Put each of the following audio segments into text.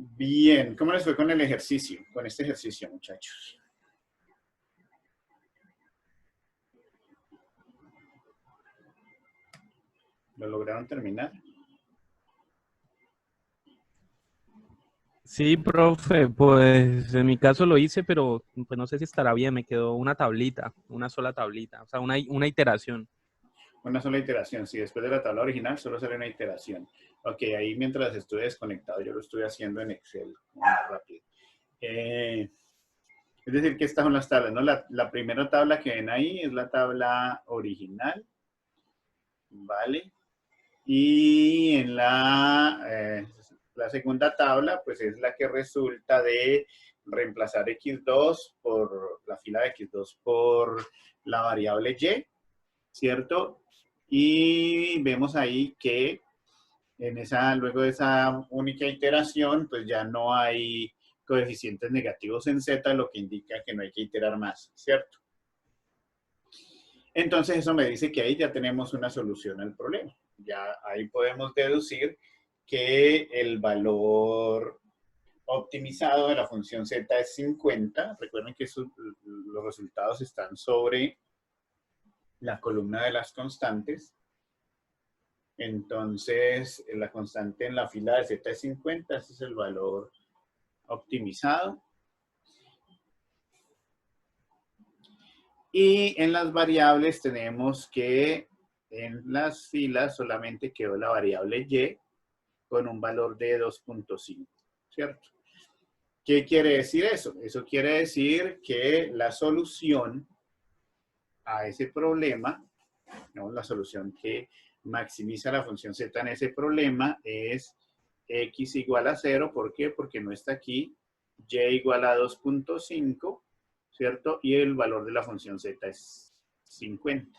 Bien, ¿cómo les fue con el ejercicio? Con este ejercicio, muchachos. ¿Lo lograron terminar? Sí, profe, pues en mi caso lo hice, pero pues no sé si estará bien, me quedó una tablita, una sola tablita, o sea, una iteración. Una sola iteración. Si después de la tabla original solo sale una iteración. Ok, ahí mientras estuve desconectado, yo lo estoy haciendo en Excel más rápido. Es decir, que estas son las tablas, ¿no? La primera tabla que ven ahí es la tabla original, ¿vale? Y en la segunda tabla, pues es la que resulta de reemplazar x2 por la fila de x2 por la variable y, ¿cierto? Y vemos ahí que luego de esa única iteración, pues ya no hay coeficientes negativos en z, lo que indica que no hay que iterar más, ¿cierto? Entonces eso me dice que ahí ya tenemos una solución al problema. Ya ahí podemos deducir que el valor optimizado de la función z es 50. Recuerden que los resultados están sobre la columna de las constantes. Entonces, la constante en la fila de z es 50. Ese es el valor optimizado. Y en las variables tenemos que en las filas solamente quedó la variable y con un valor de 2.5, ¿cierto? ¿Qué quiere decir eso? Eso quiere decir que la solución a ese problema, ¿no? La solución que maximiza la función z en ese problema es x igual a 0. ¿Por qué? Porque no está aquí. Y igual a 2.5, ¿cierto? Y el valor de la función z es 50.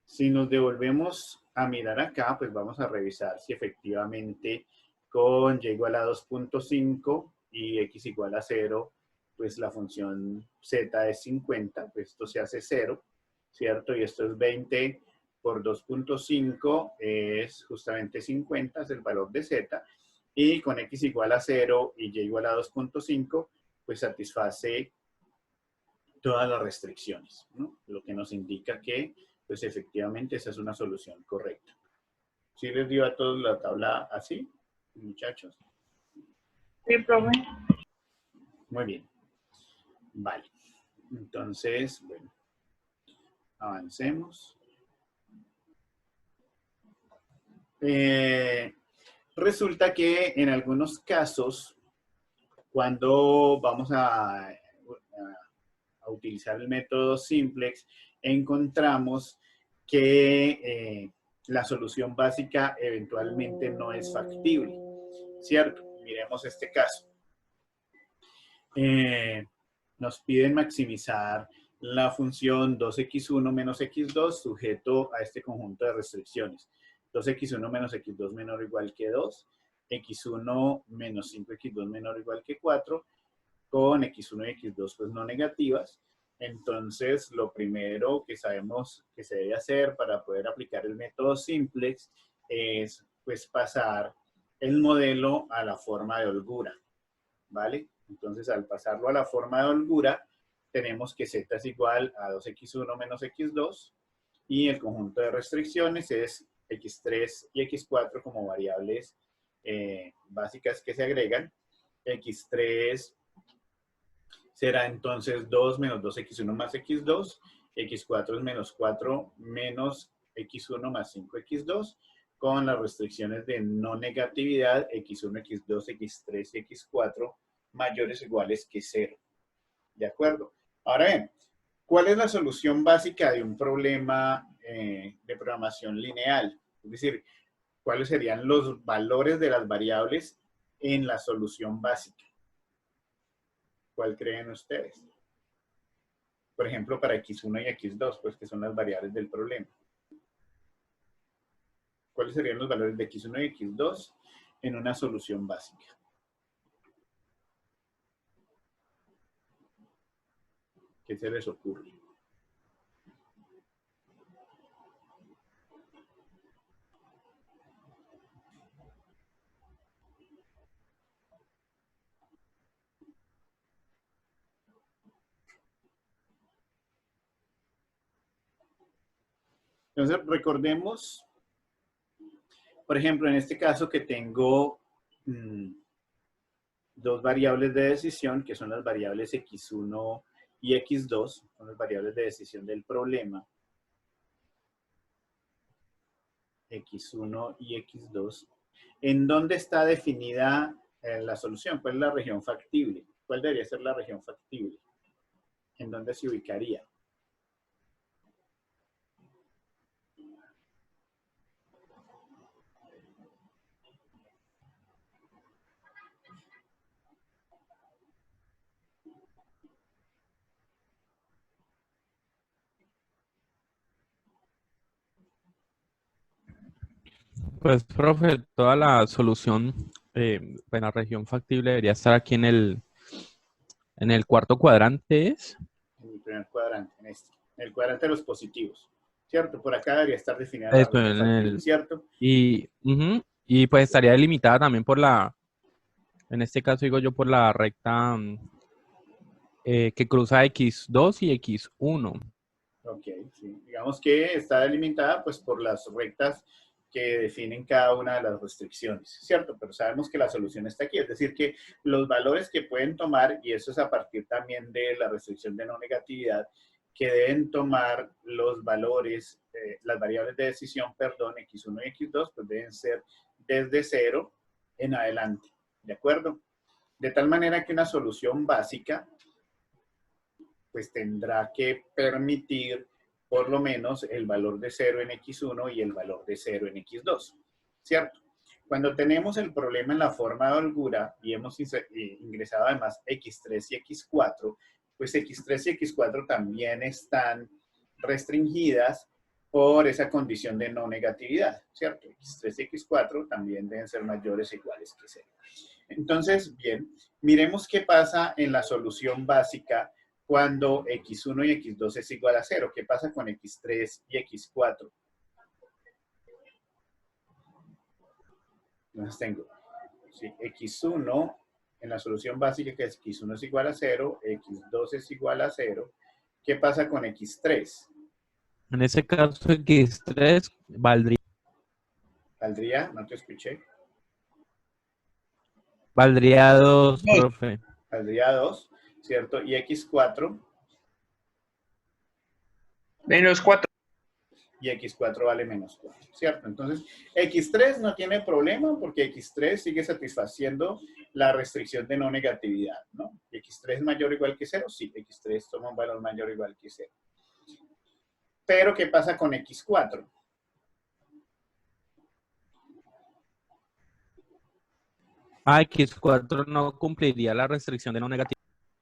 Si nos devolvemos a mirar acá, pues vamos a revisar si efectivamente con y igual a 2.5 y x igual a 0, pues la función z es 50, pues esto se hace 0, ¿cierto? Y esto es 20 por 2.5 es justamente 50, es el valor de z. Y con x igual a 0 y y igual a 2.5, pues satisface todas las restricciones, ¿no? Lo que nos indica que, pues efectivamente, esa es una solución correcta. ¿Sí les dio a todos la tabla así, muchachos? Sí, profe. Muy bien. Vale. Entonces, bueno, avancemos. Resulta que en algunos casos, cuando vamos a utilizar el método simplex, encontramos que la solución básica eventualmente no es factible, ¿cierto? Miremos este caso. Nos piden maximizar la función 2x1 menos x2 sujeto a este conjunto de restricciones. 2x1 menos x2 menor o igual que 2, x1 menos 5x2 menor o igual que 4, con x1 y x2 pues no negativas. Entonces, lo primero que sabemos que se debe hacer para poder aplicar el método simplex es pues pasar el modelo a la forma de holgura, ¿vale? Entonces, al pasarlo a la forma de holgura, tenemos que z es igual a 2x1 menos x2 y el conjunto de restricciones es x3 y x4 como variables básicas que se agregan. x3 será entonces 2 menos 2x1 más x2, x4 es menos 4 menos x1 más 5x2, con las restricciones de no negatividad, x1, x2, x3 y x4 mayores o iguales que 0. ¿De acuerdo? Ahora bien, ¿cuál es la solución básica de un problema de programación lineal? Es decir, ¿cuáles serían los valores de las variables en la solución básica? ¿Cuál creen ustedes? Por ejemplo, para x1 y x2, pues que son las variables del problema. ¿Cuáles serían los valores de x1 y x2 en una solución básica? ¿Qué se les ocurre? Entonces, recordemos, por ejemplo, en este caso que tengo dos variables de decisión, que son las variables x1 y x2, son las variables de decisión del problema, x1 y x2. ¿En dónde está definida la solución? ¿Cuál es la región factible? ¿Cuál debería ser la región factible? ¿En dónde se ubicaría? Pues, profe, toda la solución, en la región factible debería estar aquí en el cuarto cuadrante, ¿es? En el primer cuadrante, en este. En el cuadrante de los positivos, ¿cierto? Por acá debería estar definida la Esto, región factible, ¿cierto? y pues estaría delimitada también por en este caso digo yo, por la recta que cruza X2 y X1. Ok, sí. Digamos que está delimitada pues por las rectas que definen cada una de las restricciones, ¿cierto? Pero sabemos que la solución está aquí, es decir, que los valores que pueden tomar, y eso es a partir también de la restricción de no negatividad, que deben tomar los valores, las variables de decisión, perdón, x1 y x2, pues deben ser desde 0 en adelante, ¿de acuerdo? De tal manera que una solución básica pues tendrá que permitir por lo menos el valor de 0 en x1 y el valor de 0 en x2, ¿cierto? Cuando tenemos el problema en la forma de holgura y hemos ingresado además x3 y x4, pues x3 y x4 también están restringidas por esa condición de no negatividad, ¿cierto? x3 y x4 también deben ser mayores o iguales que 0. Entonces, bien, miremos qué pasa en la solución básica cuando x1 y x2 es igual a 0. ¿Qué pasa con x3 y x4? Entonces tengo x1 en la solución básica, que es x1 es igual a 0, x2 es igual a 0. ¿Qué pasa con x3? En ese caso, X3 ¿Valdría? No te escuché. valdría 2, profe. Valdría 2, ¿cierto? Y x4. Menos 4. Y x4 vale menos 4, ¿cierto? Entonces, x3 no tiene problema porque x3 sigue satisfaciendo la restricción de no negatividad, ¿no? ¿x3 es mayor o igual que 0? Sí, x3 toma un valor mayor o igual que 0. Pero, ¿qué pasa con x4? X4 no cumpliría la restricción de no negatividad.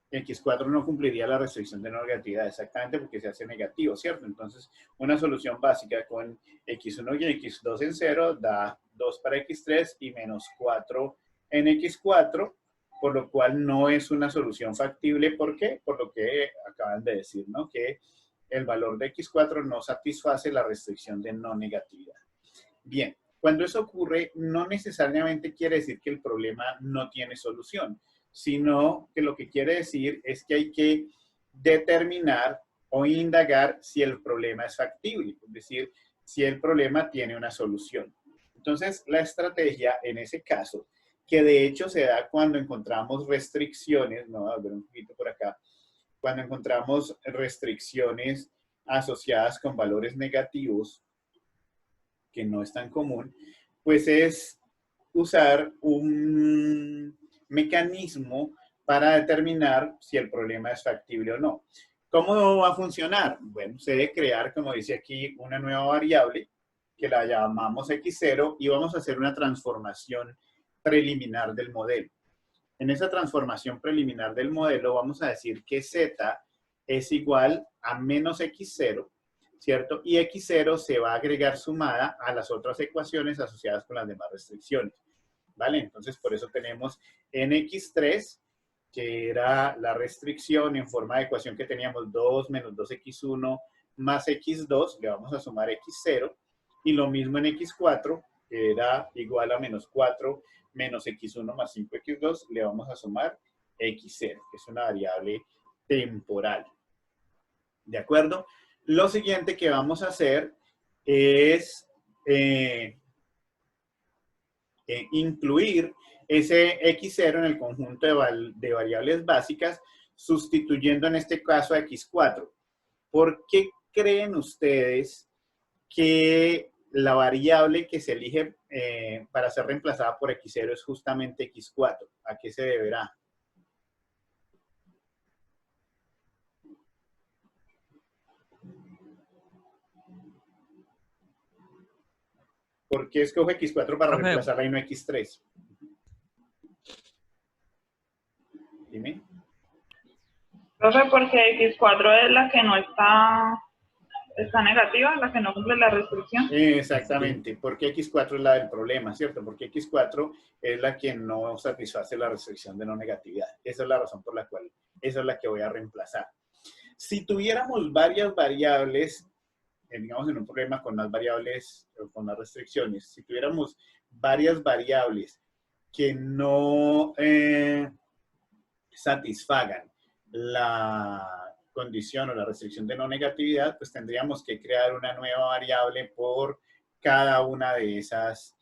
X4 no cumpliría la restricción de no negatividad exactamente porque se hace negativo, ¿cierto? Entonces, una solución básica con x1 y x2 en 0 da 2 para x3 y menos 4 en x4, por lo cual no es una solución factible. ¿Por qué? Por lo que acaban de decir, ¿no? Que el valor de x4 no satisface la restricción de no negatividad. Bien, cuando eso ocurre, no necesariamente quiere decir que el problema no tiene solución, sino que lo que quiere decir es que hay que determinar o indagar si el problema es factible, es decir, si el problema tiene una solución. Entonces, la estrategia en ese caso, que de hecho se da cuando encontramos restricciones, no, a ver un poquito por acá, cuando encontramos restricciones asociadas con valores negativos, que no es tan común, pues es usar un mecanismo para determinar si el problema es factible o no. ¿Cómo va a funcionar? Bueno, se debe crear, como dice aquí, una nueva variable que la llamamos x0 y vamos a hacer una transformación preliminar del modelo. En esa transformación preliminar del modelo vamos a decir que z es igual a menos x0, ¿cierto? Y x0 se va a agregar sumada a las otras ecuaciones asociadas con las demás restricciones, ¿vale? Entonces, por eso tenemos en x3, que era la restricción en forma de ecuación que teníamos 2 menos 2x1 más x2, le vamos a sumar x0, y lo mismo en x4, que era igual a menos 4 menos x1 más 5x2, le vamos a sumar x0, que es una variable temporal. ¿De acuerdo? Lo siguiente que vamos a hacer es incluir ese x0 en el conjunto de variables básicas, sustituyendo en este caso a x4. ¿Por qué creen ustedes que la variable que se elige para ser reemplazada por x0 es justamente x4? ¿A qué se deberá? ¿Por qué escoge x4 para reemplazarla y no x3? Dime. Profe, porque X4 es la que no está negativa, la que no cumple la restricción. Exactamente, porque x4 es la del problema, ¿cierto? Porque x4 es la que no satisface la restricción de no negatividad. Esa es la razón por la cual, esa es la que voy a reemplazar. Si tuviéramos varias variables, digamos en un problema con más variables o con más restricciones, si tuviéramos varias variables que no satisfagan la condición o la restricción de no negatividad, pues tendríamos que crear una nueva variable por cada una de esas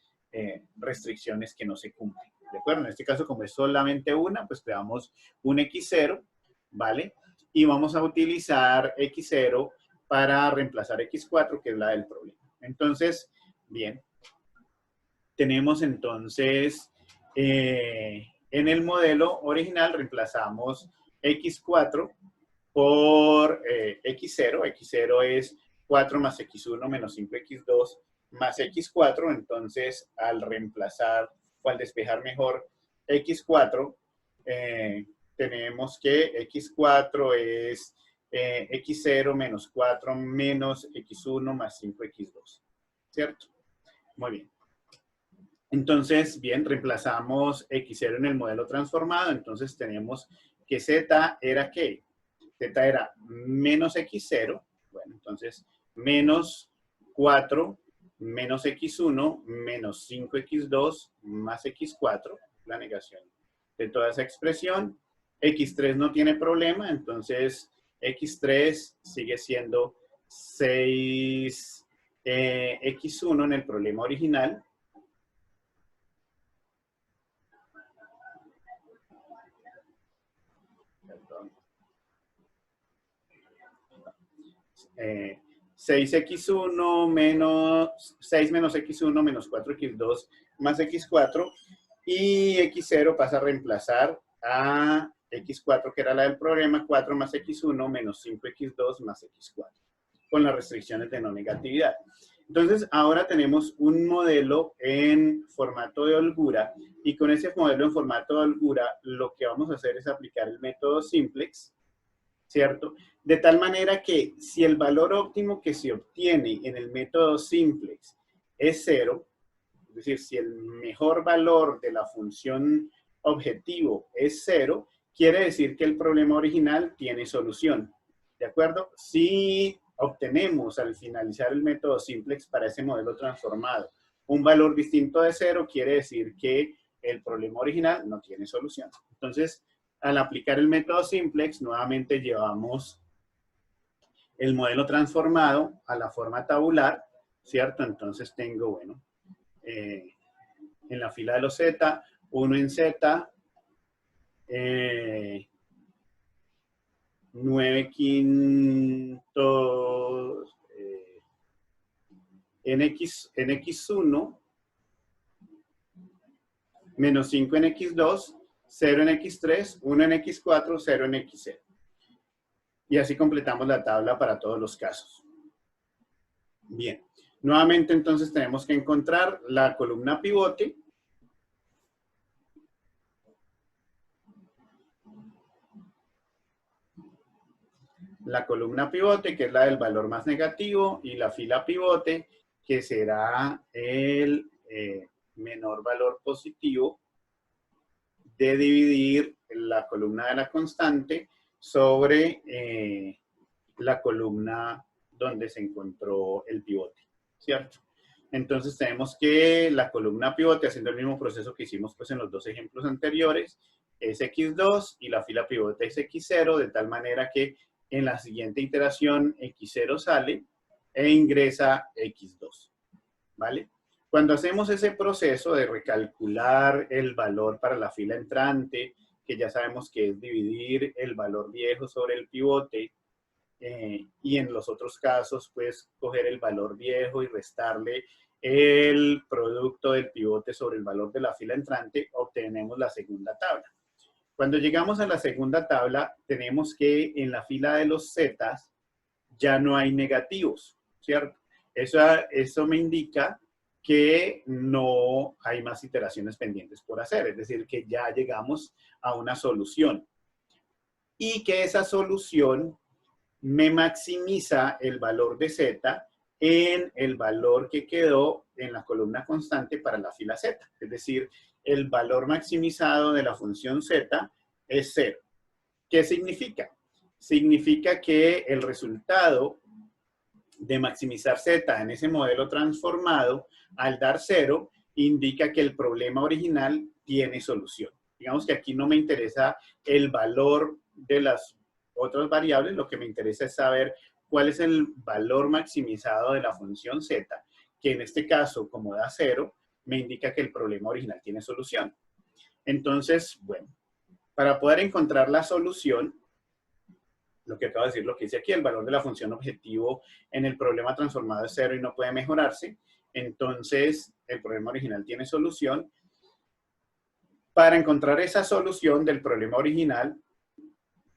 restricciones que no se cumplen. ¿De acuerdo? En este caso, como es solamente una, pues creamos un x0, ¿vale? Y vamos a utilizar x0 para reemplazar x4, que es la del problema. Entonces, bien, tenemos entonces en el modelo original reemplazamos x4 por x0. x0 es 4 más x1 menos 5x2 más x4. Entonces, al reemplazar o al despejar mejor x4, tenemos que x4 es x0 menos 4 menos x1 más 5x2. ¿Cierto? Muy bien. Entonces, bien, reemplazamos x0 en el modelo transformado. Entonces, tenemos que z era ¿qué? Z era menos x0. Bueno, entonces, menos 4 menos x1 menos 5x2 más x4, la negación de toda esa expresión. x3 no tiene problema, entonces x3 sigue siendo 6 x1 en el problema original. Perdón. 6x1 menos 6 menos x1 menos 4x2 más x4, y x0 pasa a reemplazar a x4, que era la del problema, 4 más x1 menos 5x2 más x4, con las restricciones de no negatividad. Entonces, ahora tenemos un modelo en formato de holgura, y con ese modelo en formato de holgura, lo que vamos a hacer es aplicar el método simplex, ¿cierto? De tal manera que si el valor óptimo que se obtiene en el método simplex es 0, es decir, si el mejor valor de la función objetivo es 0, quiere decir que el problema original tiene solución. ¿De acuerdo? Si obtenemos al finalizar el método simplex para ese modelo transformado un valor distinto de 0, quiere decir que el problema original no tiene solución. Entonces, al aplicar el método simplex, nuevamente llevamos el modelo transformado a la forma tabular, ¿cierto? Entonces tengo, bueno, en la fila de los z, 1 en z, 9 quintos en x1, menos 5 en x2, 0 en x3, 1 en x4, 0 en x0. Y así completamos la tabla para todos los casos. Bien. Nuevamente, entonces, tenemos que encontrar la columna pivote. La columna pivote, que es la del valor más negativo, y la fila pivote, que será el menor valor positivo de dividir la columna de la constante sobre la columna donde se encontró el pivote, ¿cierto? Entonces tenemos que la columna pivote, haciendo el mismo proceso que hicimos pues en los dos ejemplos anteriores, es x2 y la fila pivote es x0, de tal manera que en la siguiente iteración x0 sale e ingresa X2, ¿vale? Cuando hacemos ese proceso de recalcular el valor para la fila entrante, que ya sabemos que es dividir el valor viejo sobre el pivote, y en los otros casos, pues, coger el valor viejo y restarle el producto del pivote sobre el valor de la fila entrante, obtenemos la segunda tabla. Cuando llegamos a la segunda tabla, tenemos que en la fila de los zetas ya no hay negativos, ¿cierto? Eso me indica que no hay más iteraciones pendientes por hacer, es decir, que ya llegamos a una solución. Y que esa solución me maximiza el valor de z en el valor que quedó en la columna constante para la fila z. Es decir, el valor maximizado de la función z es 0. ¿Qué significa? Significa que el resultado de maximizar z en ese modelo transformado, al dar 0, indica que el problema original tiene solución. Digamos que aquí no me interesa el valor de las otras variables, lo que me interesa es saber cuál es el valor maximizado de la función z, que en este caso, como da 0, me indica que el problema original tiene solución. Entonces, bueno, para poder encontrar la solución, lo que acabo de decir, lo que dice aquí, el valor de la función objetivo en el problema transformado es 0 y no puede mejorarse, entonces el problema original tiene solución. Para encontrar esa solución del problema original,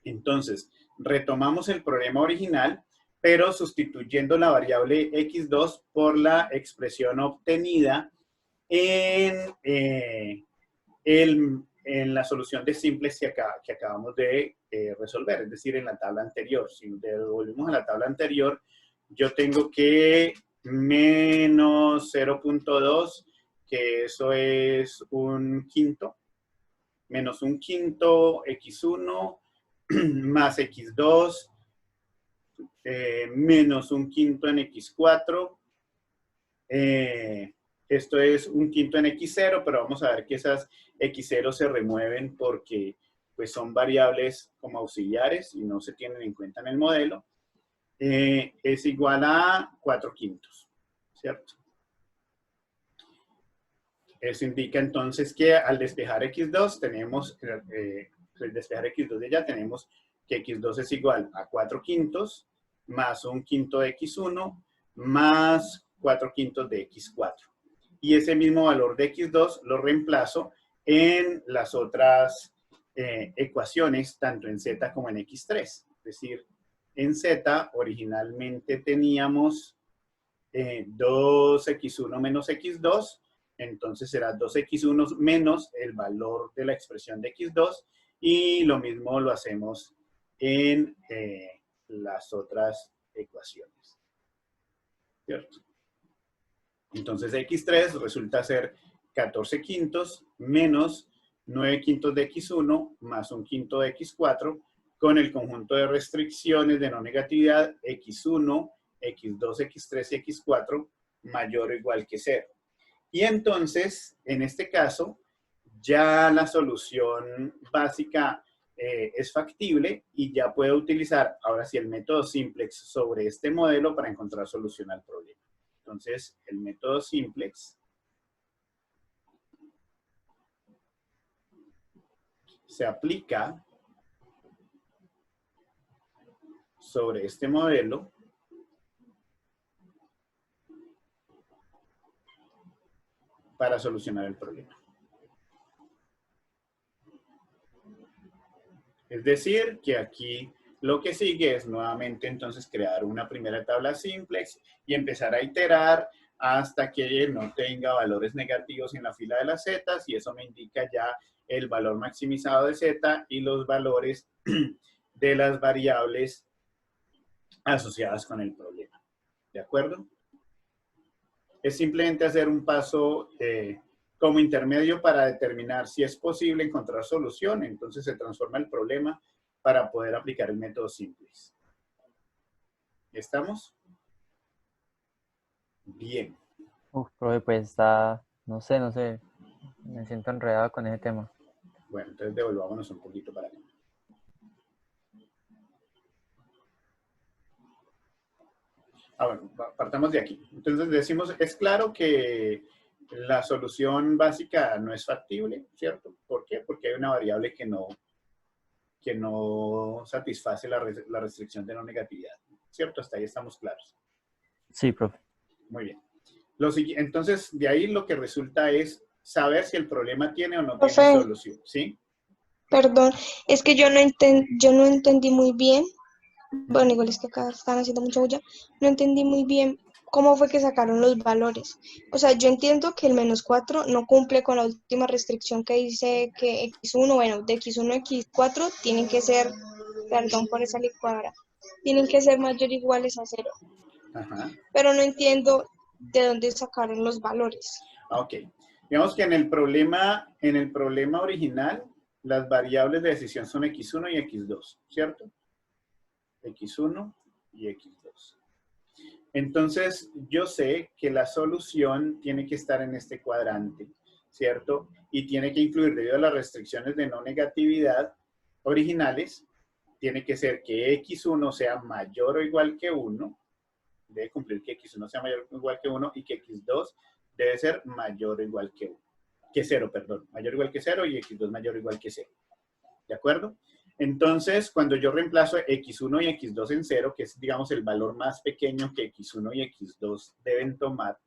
entonces retomamos el problema original, pero sustituyendo la variable x2 por la expresión obtenida en la solución de simples que acabamos de resolver, es decir, en la tabla anterior. Si devolvemos a la tabla anterior, yo tengo que menos 0.2, que eso es un quinto, menos un quinto x1 más x2, menos un quinto en x4, esto es un quinto en x0, pero vamos a ver que esas x0 se remueven porque pues, son variables como auxiliares y no se tienen en cuenta en el modelo. Es igual a 4 quintos, ¿cierto? Eso indica entonces que al despejar x2 tenemos, al despejar x2 de allá tenemos que x2 es igual a 4 quintos más un quinto de x1 más 4 quintos de x4. Y ese mismo valor de x2 lo reemplazo en las otras ecuaciones, tanto en z como en x3. Es decir, en z originalmente teníamos 2x1 menos x2, entonces será 2x1 menos el valor de la expresión de x2, y lo mismo lo hacemos en las otras ecuaciones, ¿cierto? Entonces x3 resulta ser 14 quintos menos 9 quintos de x1 más un quinto de x4 con el conjunto de restricciones de no negatividad x1, x2, x3 y x4 mayor o igual que 0. Y entonces, en este caso, ya la solución básica es factible y ya puedo utilizar ahora sí el método simplex sobre este modelo para encontrar solución al problema. Entonces, el método simplex se aplica sobre este modelo para solucionar el problema. Es decir, que aquí lo que sigue es nuevamente entonces crear una primera tabla simplex y empezar a iterar hasta que no tenga valores negativos en la fila de las zetas, y eso me indica ya el valor maximizado de z y los valores de las variables asociadas con el problema. ¿De acuerdo? Es simplemente hacer un paso como intermedio para determinar si es posible encontrar solución, entonces se transforma el problema para poder aplicar el método simplex. ¿Estamos? Bien. Uf, profe, pues está, no sé, me siento enredado con ese tema. Bueno, entonces devolvámonos un poquito para acá. Bueno, partamos de aquí. Entonces decimos, es claro que la solución básica no es factible, ¿cierto? ¿Por qué? Porque hay una variable que no satisface la restricción de no negatividad, ¿cierto? Hasta ahí estamos claros. Sí, profe. Muy bien. Entonces, de ahí lo que resulta es saber si el problema tiene o no tiene Profe, solución, ¿sí? perdón, es que yo no entendí muy bien. Bueno, igual es que acá están haciendo mucha bulla. No entendí muy bien cómo fue que sacaron los valores. O sea, yo entiendo que el -4 no cumple con la última restricción que dice que x1, bueno, de x1 a x4 tienen que ser, perdón por esa licuadora, tienen que ser mayor o iguales a 0. Ajá. Pero no entiendo de dónde sacaron los valores. Ok. Digamos que en el problema original, las variables de decisión son x1 y x2, ¿cierto? x1 y x2. Entonces, yo sé que la solución tiene que estar en este cuadrante, ¿cierto? Y tiene que incluir, debido a las restricciones de no negatividad originales, tiene que ser que x1 sea mayor o igual que 1, debe cumplir que x1 sea mayor o igual que 1 y que x2 debe ser mayor o igual que 1, que 0, perdón, mayor o igual que 0 y x2 mayor o igual que 0. ¿De acuerdo? Entonces, cuando yo reemplazo x1 y x2 en 0, que es, digamos, el valor más pequeño que x1 y x2 deben tomar,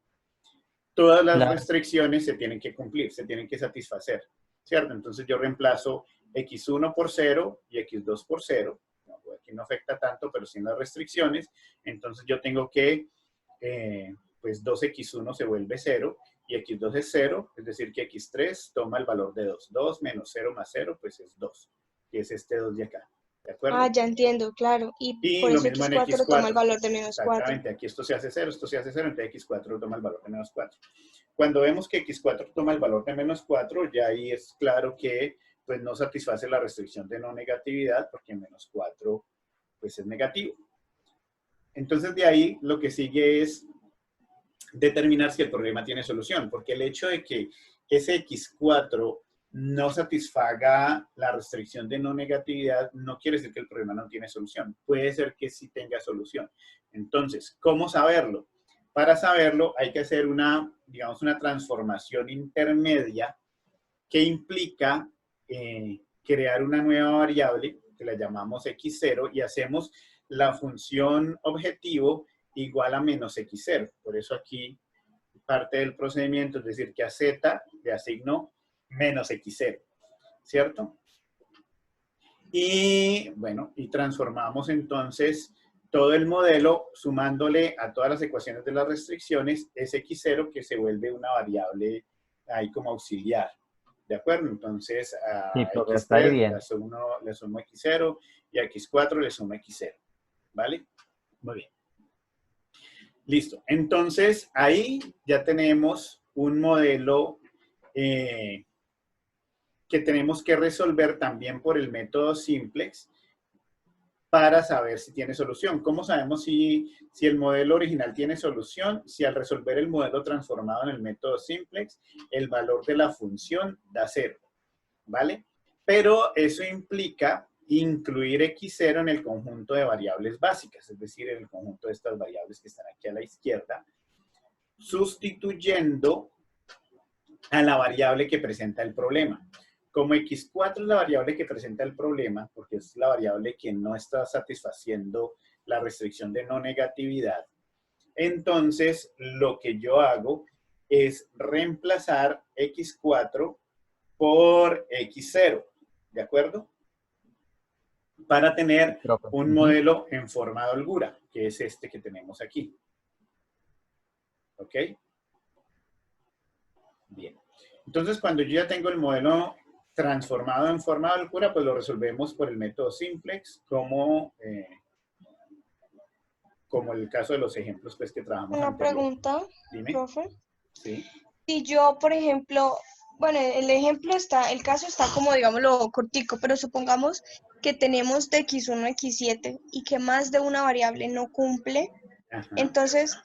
todas las Claro. restricciones se tienen que cumplir, se tienen que satisfacer, ¿cierto? Entonces yo reemplazo x1 por 0 y x2 por 0. Aquí no afecta tanto, pero sin las restricciones. Entonces yo tengo que, pues 2x1 se vuelve 0 y x2 es 0, es decir que x3 toma el valor de 2. 2 menos 0 más 0, pues es 2, que es este 2 de acá. ¿De acuerdo? Ah, ya entiendo, claro. Y Y por lo eso mismo en x4 toma el x4. valor de -4. Exactamente, aquí esto se hace 0, esto se hace 0, entonces x4 toma el valor de -4. Cuando vemos que x4 toma el valor de -4, ya ahí es claro que pues no satisface la restricción de no negatividad, porque -4 pues es negativo. Entonces de ahí lo que sigue es determinar si el problema tiene solución, porque el hecho de que ese x4 no satisfaga la restricción de no negatividad no quiere decir que el problema no tiene solución. Puede ser que sí tenga solución. Entonces, ¿cómo saberlo? Para saberlo hay que hacer digamos, una transformación intermedia que implica crear una nueva variable que la llamamos x0 y hacemos la función objetivo igual a -x0. Por eso aquí parte del procedimiento es decir que a z le asigno -x0, ¿cierto? Y bueno, y transformamos entonces todo el modelo sumándole a todas las ecuaciones de las restricciones ese x0 que se vuelve una variable ahí como auxiliar. ¿De acuerdo? Entonces a Sí, profe, está ahí x3 bien. le sumo x0 y a x4 le sumo x0. ¿Vale? Muy bien. Listo. Entonces ahí ya tenemos un modelo que tenemos que resolver también por el método simplex para saber si tiene solución. ¿Cómo sabemos si el modelo original tiene solución? Si al resolver el modelo transformado en el método simplex, el valor de la función da 0, ¿vale? Pero eso implica incluir x0 en el conjunto de variables básicas, es decir, en el conjunto de estas variables que están aquí a la izquierda, sustituyendo a la variable que presenta el problema. Como x4 es la variable que presenta el problema, porque es la variable que no está satisfaciendo la restricción de no negatividad, entonces lo que yo hago es reemplazar x4 por x0, ¿de acuerdo? Para tener Profe. un modelo en forma de holgura, que es este que tenemos aquí. ¿Ok? Bien. Entonces, cuando yo ya tengo el modelo transformado en forma de holgura, pues lo resolvemos por el método simplex, como el caso de los ejemplos pues, que trabajamos Una anteriormente. pregunta, Dime. profe. Sí. Si yo, por ejemplo, bueno, el caso está como, digámoslo, cortico, pero supongamos que tenemos de x1 a x7 y que más de una variable no cumple, Ajá. entonces,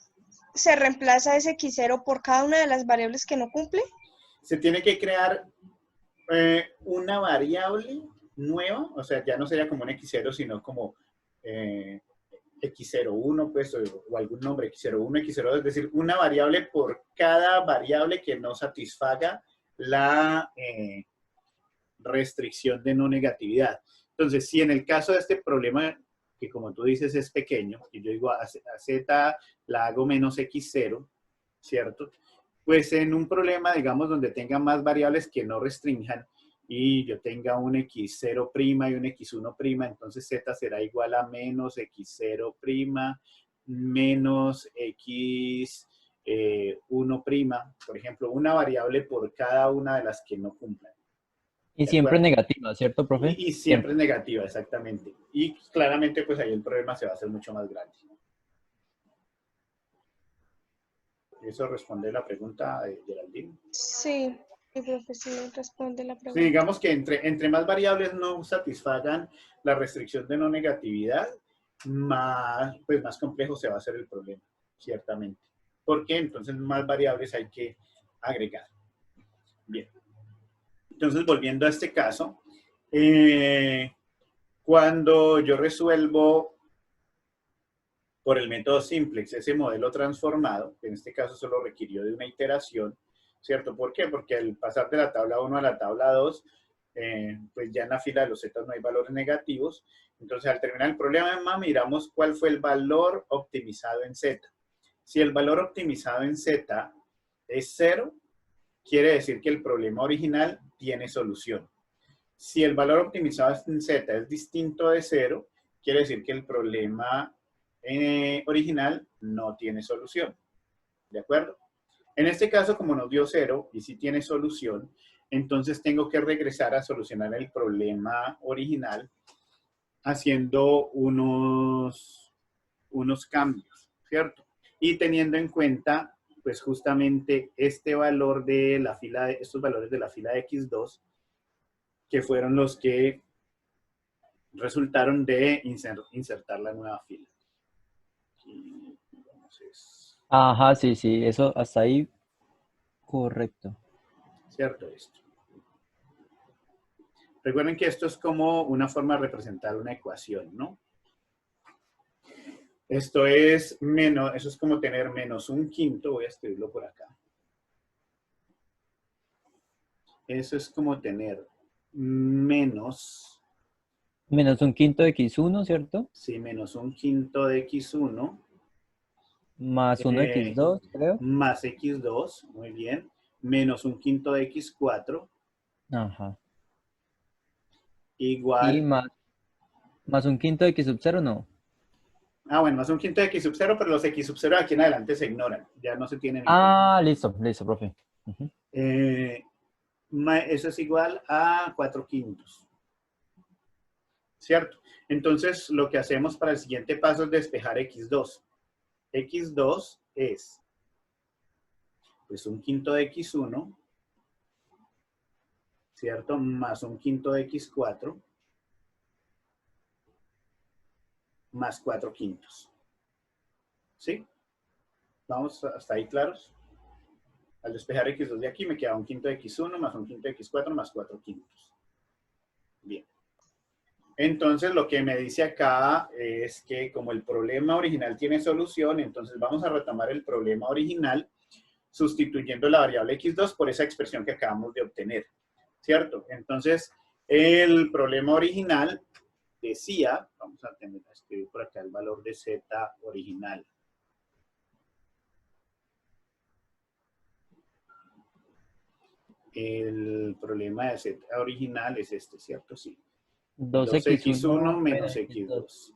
¿se reemplaza ese x0 por cada una de las variables que no cumple? Se tiene que crear una variable nueva, o sea, ya no sería como un x0, sino como x01, pues, o algún nombre, x01, x02, es decir, una variable por cada variable que no satisfaga la restricción de no negatividad. Entonces, si en el caso de este problema, que como tú dices es pequeño, y yo digo a z la hago menos x0, ¿cierto? Pues en un problema, digamos, donde tenga más variables que no restrinjan, y yo tenga un x0' y un x1', entonces z será igual a menos x0' menos x1', por ejemplo, una variable por cada una de las que no cumplan. Y siempre negativa, ¿cierto, profe? Y siempre es negativa, exactamente. Y claramente, pues ahí el problema se va a hacer mucho más grande. ¿Eso responde la pregunta de Geraldine? Sí, el profesor responde la Sí, pregunta. digamos que entre más variables no satisfagan la restricción de no negatividad, más complejo se va a hacer el problema, ciertamente. Porque entonces más variables hay que agregar. Bien. Entonces, volviendo a este caso, cuando yo resuelvo por el método simplex ese modelo transformado, que en este caso solo requirió de una iteración, ¿cierto? ¿Por qué? Porque al pasar de la tabla 1 a la tabla 2, pues ya en la fila de los zetas no hay valores negativos. Entonces, al terminar el problema, miramos cuál fue el valor optimizado en z. Si el valor optimizado en z es 0, quiere decir que el problema original tiene solución. Si el valor optimizado en z es distinto de 0, quiere decir que el problema original no tiene solución. ¿De acuerdo? En este caso, como nos dio 0 y sí tiene solución, entonces tengo que regresar a solucionar el problema original haciendo unos cambios, ¿cierto? Y teniendo en cuenta, pues justamente este valor de la fila, estos valores de la fila de x2, que fueron los que resultaron de insertar la nueva fila. Y, entonces, Ajá, sí, sí, eso hasta ahí correcto. ¿cierto? Esto. Recuerden que esto es como una forma de representar una ecuación, ¿no? Esto es menos, eso es como tener menos un quinto, voy a escribirlo por acá. Eso es como tener menos... Menos un quinto de x1, ¿cierto? Sí, menos un quinto de x1. Más 1 de x2, creo. Más x2, muy bien. Menos un quinto de x4. Ajá. Igual... Y más un quinto de x sub 0, no. Ah, bueno, más un quinto de x sub 0, pero los x sub 0 aquí en adelante se ignoran. Ya no se tienen en Ah, listo, profe. cuenta. Eso es igual a 4 quintos. ¿Cierto? Entonces, lo que hacemos para el siguiente paso es despejar x2. x2 es, pues, un quinto de x1, ¿cierto? Más un quinto de x4, más 4 quintos. ¿Sí? ¿Vamos hasta ahí claros? Al despejar x2 de aquí me queda un quinto de x1 más un quinto de x4 más 4 quintos. Bien. Entonces, lo que me dice acá es que como el problema original tiene solución, entonces vamos a retomar el problema original sustituyendo la variable x2 por esa expresión que acabamos de obtener, ¿cierto? Entonces, el problema original decía, vamos a escribir por acá el valor de z original. El problema de z original es este, ¿cierto? Sí. 2x1 menos x2.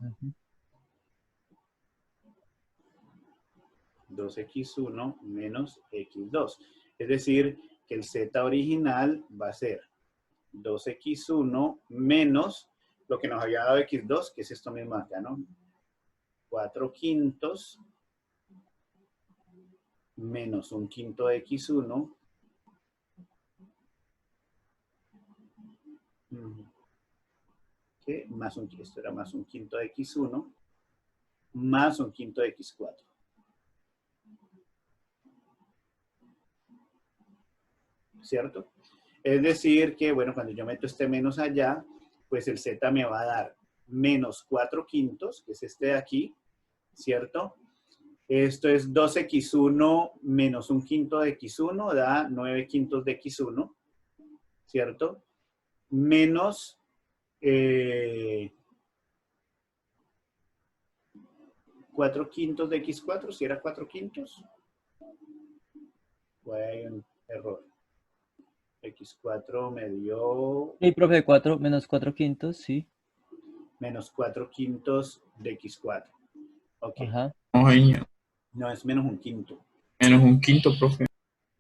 2x1 menos x2. Es decir, que el z original va a ser 2x1 menos lo que nos había dado x2, que es esto mismo acá, ¿no? 4 quintos menos un quinto de x1 más esto era más un quinto de x1 más un quinto de x4. ¿Cierto? Es decir que, bueno, cuando yo meto este menos allá, pues el z me va a dar menos 4 quintos, que es este de aquí, ¿cierto? Esto es 2x1 menos 1/5 de x1 da 9/5 de x1, ¿cierto? Menos 4/5 de x4, si era 4/5. Pues hay un error. X4 me dio Sí, profe, 4 menos 4/5, sí. menos 4/5 de x4. Ok. Ajá. Oye, No, es menos 1/5. menos 1/5, profe.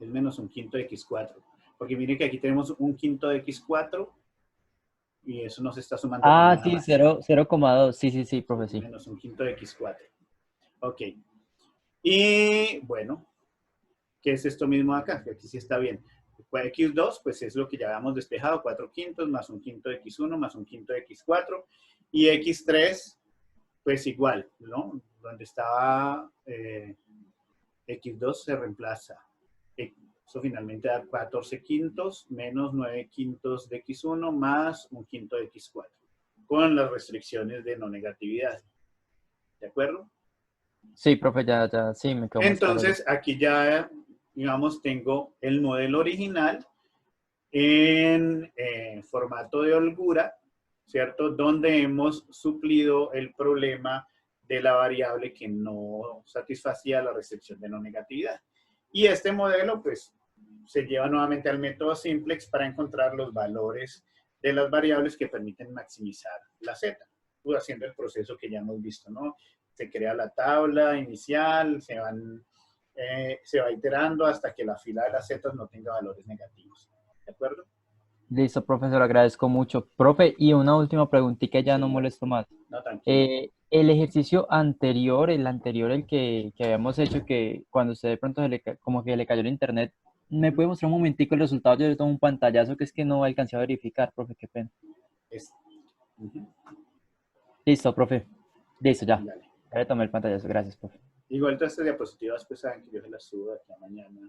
Es menos 1/5 de x4. Porque miren que aquí tenemos 1/5 de x4 y eso no se está sumando con Ah, nada sí, más. 0,2. Sí, profe, sí. Menos 1/5 de x4. Ok. Y bueno, ¿qué es esto mismo acá? Que aquí sí está bien. Pues x2, pues es lo que ya habíamos despejado, 4/5 más 1/5 de x1 más 1/5 de x4. Y x3, pues igual, ¿no? Donde estaba x2 se reemplaza. Eso finalmente da 14/5 menos 9/5 de x1 más 1/5 de x4. Con las restricciones de no negatividad. ¿De acuerdo? Sí, profe, ya, sí, me quedó más claro. Entonces, aquí ya, digamos, tengo el modelo original en formato de holgura, ¿cierto? Donde hemos suplido el problema de la variable que no satisfacía la restricción de no negatividad. Y este modelo, pues, se lleva nuevamente al método simplex para encontrar los valores de las variables que permiten maximizar la z, haciendo el proceso que ya hemos visto, ¿no? Se crea la tabla inicial, se va iterando hasta que la fila de las zetas no tenga valores negativos. ¿De acuerdo? Listo, profesor, agradezco mucho. Profe, y una última preguntita, ya no Sí. molesto más. No, tranquilo. El ejercicio anterior, el que habíamos hecho, que cuando usted de pronto como que le cayó el internet, ¿me puede mostrar un momentico el resultado? Yo le tomo un pantallazo que es que no alcancé a verificar, profe, qué pena. Ujú. Listo, profe. Listo, ya. Dale. Ya le tomé el pantallazo, gracias, profe. Igual todas estas diapositivas, pues saben que yo se las subo de aquí a mañana.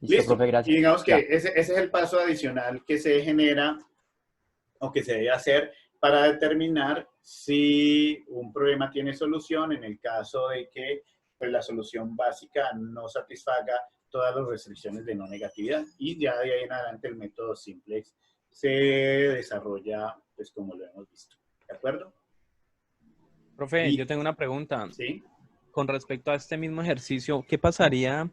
Listo, Listo. profe, gracias. Y digamos que Ya. ese es el paso adicional que se genera o que se debe hacer para determinar si un problema tiene solución en el caso de que pues, la solución básica no satisfaga todas las restricciones de no negatividad. Y ya de ahí en adelante el método simplex se desarrolla pues como lo hemos visto. ¿De acuerdo? Profe, yo tengo una pregunta. ¿Sí? Con respecto a este mismo ejercicio, ¿qué pasaría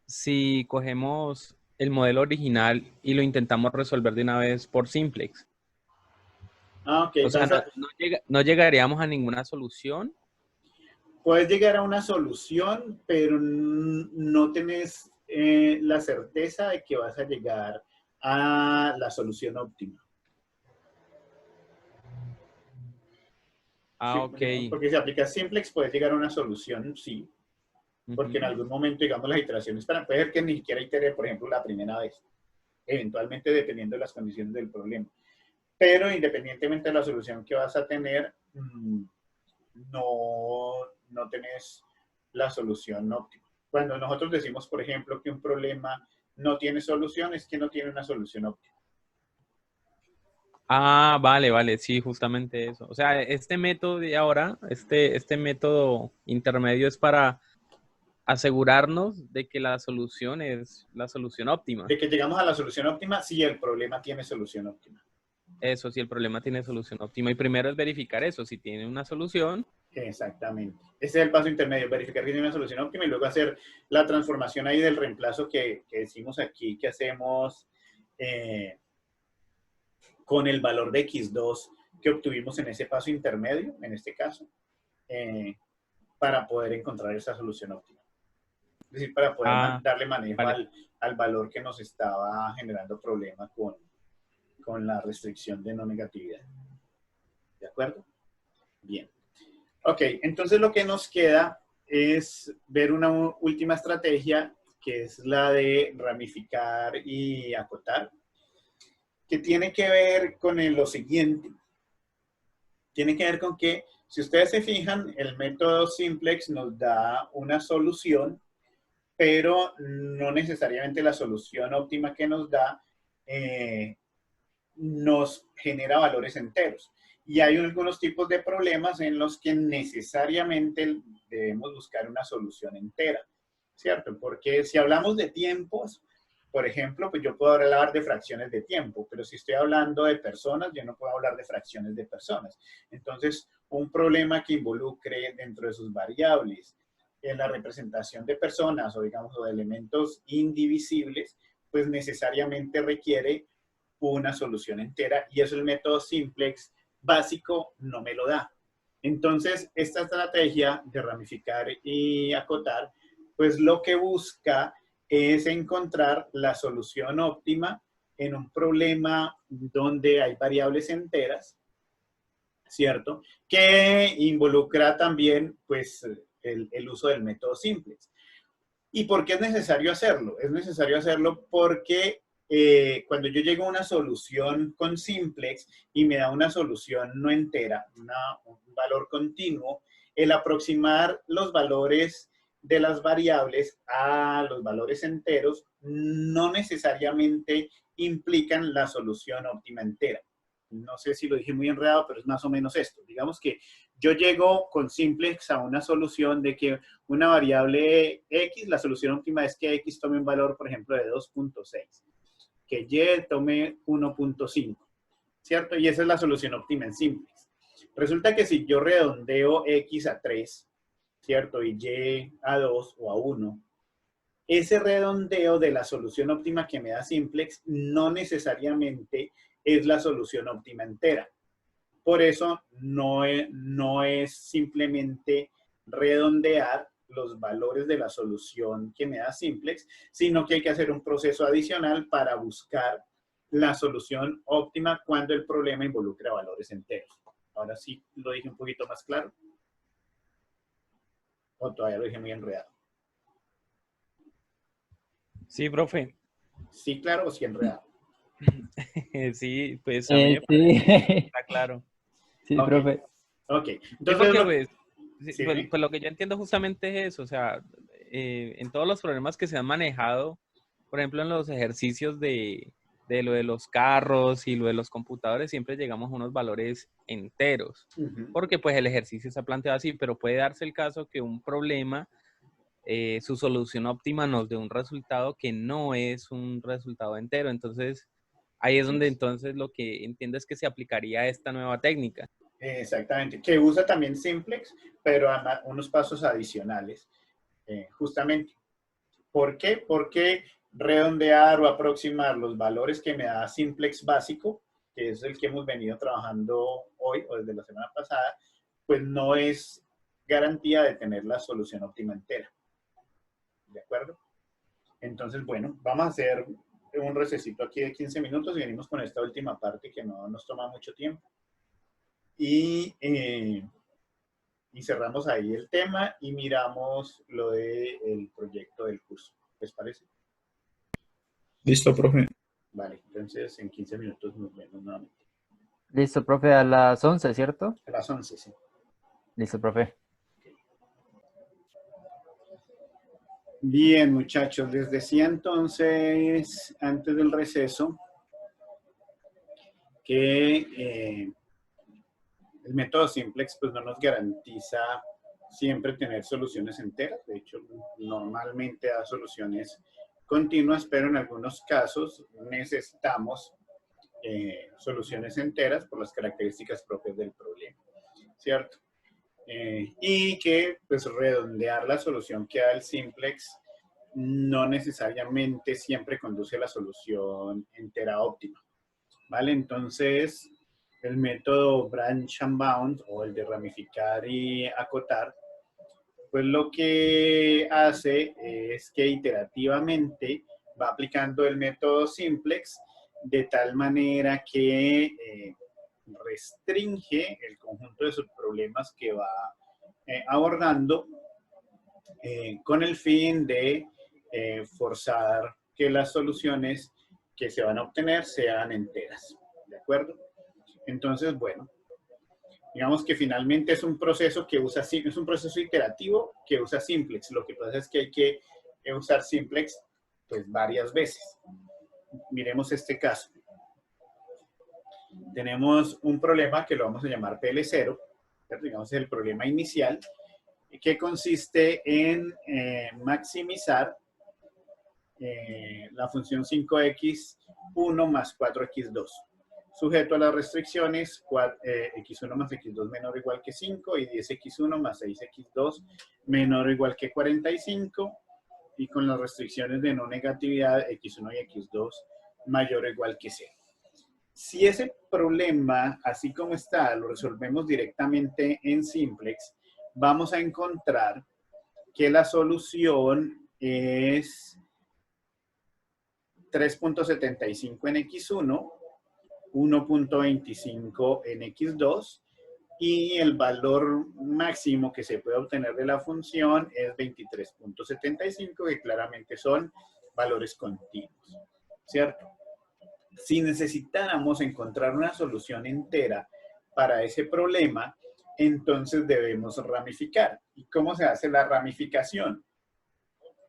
si cogemos el modelo original y lo intentamos resolver de una vez por simplex? Ah, ok. O sea, no llegaríamos a ninguna solución. Puedes llegar a una solución, pero no tenés la certeza de que vas a llegar a la solución óptima. Ah, Sí, ok. porque si aplicas simplex puedes llegar a una solución, sí. Porque en Ujú. algún momento, digamos, las iteraciones puede ser que ni siquiera itere, por ejemplo, la primera vez. Eventualmente, dependiendo de las condiciones del problema. Pero independientemente de la solución que vas a tener, no tenés la solución óptima. Cuando nosotros decimos, por ejemplo, que un problema no tiene solución, es que no tiene una solución óptima. Ah, vale, sí, justamente eso. O sea, este método de ahora, este método intermedio es para asegurarnos de que la solución es la solución óptima. De que llegamos a la solución óptima si el problema tiene solución óptima. Eso, si el problema tiene solución óptima. Y primero es verificar eso, si tiene una solución. Exactamente. Ese es el paso intermedio, verificar que tiene una solución óptima y luego hacer la transformación ahí del reemplazo que decimos aquí, que hacemos con el valor de x2 que obtuvimos en ese paso intermedio, en este caso, para poder encontrar esa solución óptima. Es decir, para poder darle manejo Vale. al valor que nos estaba generando problemas con la restricción de no negatividad. ¿De acuerdo? Bien. Ok, entonces lo que nos queda es ver una última estrategia, que es la de ramificar y acotar, que tiene que ver con lo siguiente. Tiene que ver con que, si ustedes se fijan, el método simplex nos da una solución, pero no necesariamente la solución óptima que nos da nos genera valores enteros. Y hay algunos tipos de problemas en los que necesariamente debemos buscar una solución entera, ¿cierto? Porque si hablamos de tiempos, por ejemplo, pues yo puedo hablar de fracciones de tiempo, pero si estoy hablando de personas, yo no puedo hablar de fracciones de personas. Entonces, un problema que involucre dentro de sus variables en la representación de personas o, digamos, o de elementos indivisibles, pues necesariamente requiere una solución entera y eso el método simplex básico no me lo da. Entonces, esta estrategia de ramificar y acotar, pues lo que busca es encontrar la solución óptima en un problema donde hay variables enteras, ¿cierto? Que involucra también, pues, el uso del método simplex. ¿Y por qué es necesario hacerlo? Es necesario hacerlo porque cuando yo llego a una solución con simplex y me da una solución no entera, un valor continuo, el aproximar los valores de las variables a los valores enteros no necesariamente implican la solución óptima entera. No sé si lo dije muy enredado, pero es más o menos esto. Digamos que yo llego con simplex a una solución de que una variable x, la solución óptima es que x tome un valor, por ejemplo, de 2.6, que y tome 1.5, ¿cierto? Y esa es la solución óptima en simplex. Resulta que si yo redondeo x a 3, ¿cierto? Y y a 2 o a 1, ese redondeo de la solución óptima que me da simplex no necesariamente es la solución óptima entera. Por eso no es simplemente redondear los valores de la solución que me da simplex, sino que hay que hacer un proceso adicional para buscar la solución óptima cuando el problema involucra valores enteros. Ahora sí lo dije un poquito más claro. ¿O todavía lo dije muy enredado? Sí, profe. Sí, claro, o sí enredado. Sí, pues a mí me parece Sí. que está claro. Sí, Ok. profe. Ok. Sí, Entonces, porque pues, sí, pues lo que yo entiendo justamente es eso, o sea, en todos los problemas que se han manejado, por ejemplo, en los ejercicios de lo de los carros y lo de los computadores, siempre llegamos a unos valores enteros, porque pues el ejercicio se ha planteado así, pero puede darse el caso que un problema, su solución óptima nos dé un resultado que no es un resultado entero, entonces ahí es donde entonces lo que entiendo es que se aplicaría esta nueva técnica. exactamente, que usa también simplex, pero unos pasos adicionales, justamente. ¿Por qué? Porque redondear o aproximar los valores que me da simplex básico, que es el que hemos venido trabajando hoy o desde la semana pasada, pues no es garantía de tener la solución óptima entera. ¿De acuerdo? Entonces, bueno, vamos a hacer un recesito aquí de 15 minutos y venimos con esta última parte que no nos toma mucho tiempo. Y cerramos ahí el tema y miramos lo del proyecto del curso. ¿Les parece? Listo, profe. Vale, entonces en 15 minutos nos vemos nuevamente. Listo, profe, a las 11, ¿cierto? A las 11, sí. Listo, profe. Bien, muchachos, les decía entonces, antes del receso, que el método simplex pues no nos garantiza siempre tener soluciones enteras. De hecho, normalmente da soluciones continuas, pero en algunos casos necesitamos soluciones enteras por las características propias del problema, ¿cierto? Y que pues redondear la solución que da el simplex no necesariamente siempre conduce a la solución entera óptima, ¿vale? Entonces, el método branch and bound o el de ramificar y acotar, pues lo que hace es que iterativamente va aplicando el método simplex de tal manera que restringe el conjunto de subproblemas que va abordando con el fin de forzar que las soluciones que se van a obtener sean enteras. ¿De acuerdo? Entonces, bueno, digamos que finalmente es un proceso que usa, es un proceso iterativo que usa simplex. Lo que pasa es que hay que usar simplex pues varias veces. Miremos este caso. tenemos un problema que lo vamos a llamar PL0, digamos el problema inicial, que consiste en maximizar la función 5x1 más 4x2, sujeto a las restricciones x1 más x2 menor o igual que 5 y 10x1 más 6x2 menor o igual que 45, y con las restricciones de no negatividad x1 y x2 mayor o igual que 0. Si ese problema, así como está, lo resolvemos directamente en simplex, vamos a encontrar que la solución es 3.75 en x1, 1.25 en x2, y el valor máximo que se puede obtener de la función es 23.75, que claramente son valores continuos, ¿cierto? Si necesitáramos encontrar una solución entera para ese problema, entonces debemos ramificar. ¿Y cómo se hace la ramificación?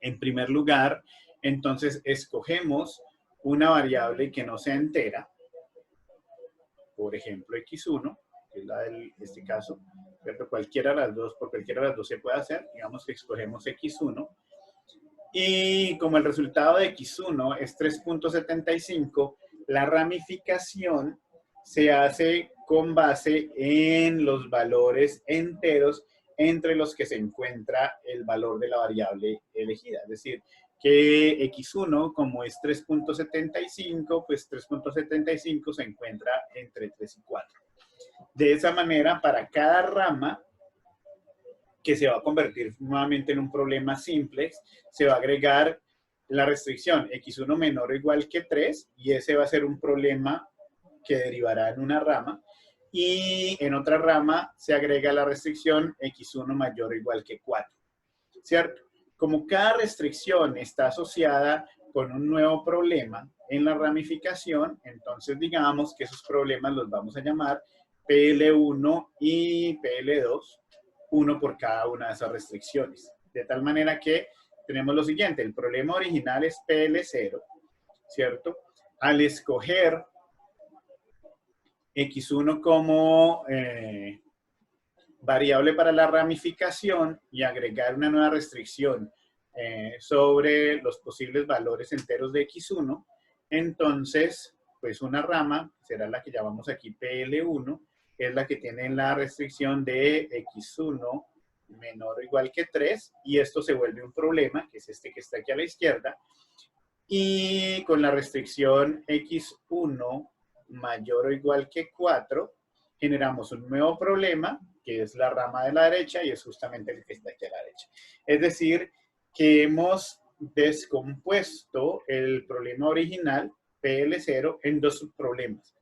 En primer lugar, entonces escogemos una variable que no sea entera, por ejemplo x1, que es la de este caso, pero cualquiera de las dos, por cualquiera de las dos se puede hacer. Digamos que escogemos x1, y como el resultado de x1 es 3.75, la ramificación se hace con base en los valores enteros entre los que se encuentra el valor de la variable elegida. Es decir, que x1, como es 3.75, pues 3.75 se encuentra entre 3 y 4. De esa manera, para cada rama, que se va a convertir nuevamente en un problema simplex, se va a agregar la restricción x1 menor o igual que 3, y ese va a ser un problema que derivará en una rama, y en otra rama se agrega la restricción x1 mayor o igual que 4, ¿cierto? Como cada restricción está asociada con un nuevo problema en la ramificación, entonces digamos que esos problemas los vamos a llamar PL1 y PL2, uno por cada una de esas restricciones. De tal manera que tenemos lo siguiente: el problema original es PL0, ¿cierto? Al escoger x1 como variable para la ramificación y agregar una nueva restricción sobre los posibles valores enteros de x1, entonces, pues una rama, será la que llamamos aquí PL1, es la que tiene la restricción de x1 menor o igual que 3, y esto se vuelve un problema, que es este que está aquí a la izquierda, y con la restricción x1 mayor o igual que 4, generamos un nuevo problema, que es la rama de la derecha, y es justamente el que está aquí a la derecha. Es decir, que hemos descompuesto el problema original, PL0, en dos subproblemas.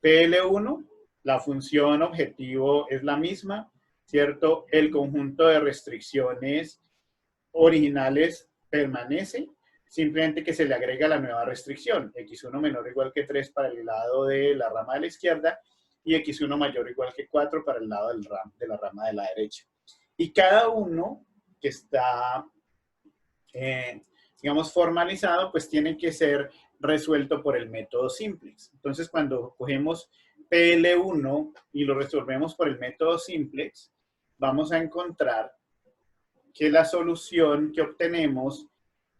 PL1, la función objetivo es la misma, ¿cierto? El conjunto de restricciones originales permanece, simplemente que se le agrega la nueva restricción, x1 menor o igual que 3 para el lado de la rama de la izquierda y x1 mayor o igual que 4 para el lado de la rama de la derecha. Y cada uno que está, digamos, formalizado, pues tiene que ser resuelto por el método simplex. Entonces, cuando cogemos PL1 y lo resolvemos por el método simplex, vamos a encontrar que la solución que obtenemos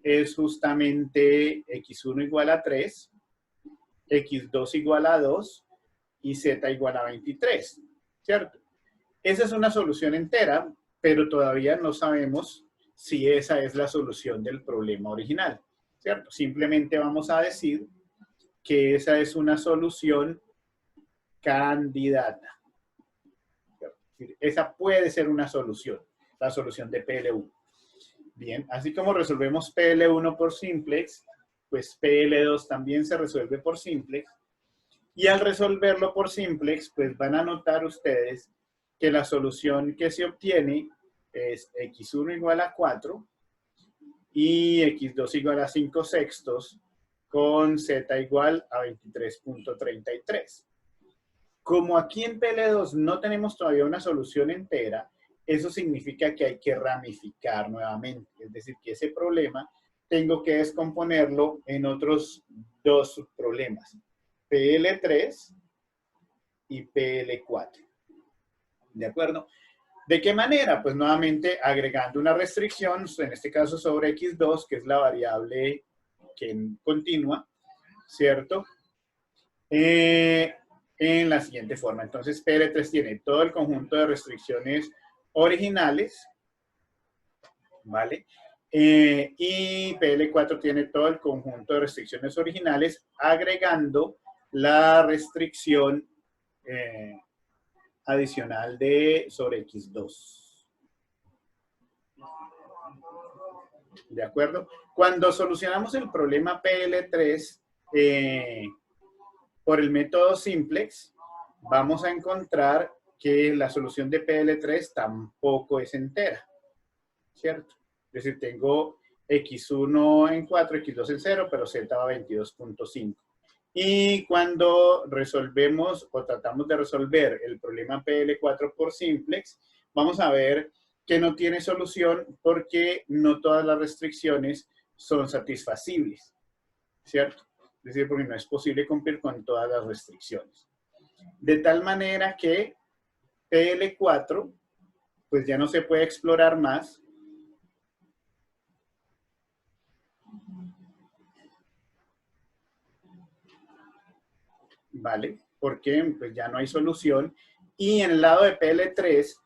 es justamente x1 igual a 3, x2 igual a 2 y z igual a 23, ¿cierto? Esa es una solución entera, pero todavía no sabemos si esa es la solución del problema original, ¿cierto? Simplemente vamos a decir que esa es una solución candidata. Esa puede ser una solución, la solución de PL1. Bien, así como resolvemos PL1 por simplex, pues PL2 también se resuelve por simplex. Y al resolverlo por simplex, pues van a notar ustedes que la solución que se obtiene es x1 igual a 4 y x2 igual a 5 sextos con z igual a 23.33. Como aquí en PL2 no tenemos todavía una solución entera, eso significa que hay que ramificar nuevamente. Es decir, que ese problema tengo que descomponerlo en otros dos subproblemas. PL3 y PL4. ¿De acuerdo? ¿De qué manera? Pues nuevamente agregando una restricción, en este caso sobre X2, que es la variable que continua, ¿cierto? En la siguiente forma. Entonces, PL3 tiene todo el conjunto de restricciones originales, ¿vale? Y PL4 tiene todo el conjunto de restricciones originales, agregando la restricción adicional de sobre X2. ¿De acuerdo? Cuando solucionamos el problema PL3 por el método simplex, vamos a encontrar que la solución de PL3 tampoco es entera, ¿cierto? Es decir, tengo X1 en 4, X2 en 0, pero Z va a 22.5. Y cuando resolvemos o tratamos de resolver el problema PL4 por simplex, vamos a ver que no tiene solución porque no todas las restricciones son satisfacibles, ¿cierto? Es decir, porque no es posible cumplir con todas las restricciones. De tal manera que PL4, pues ya no se puede explorar más. ¿Vale? Porque pues ya no hay solución. Y en el lado de PL3,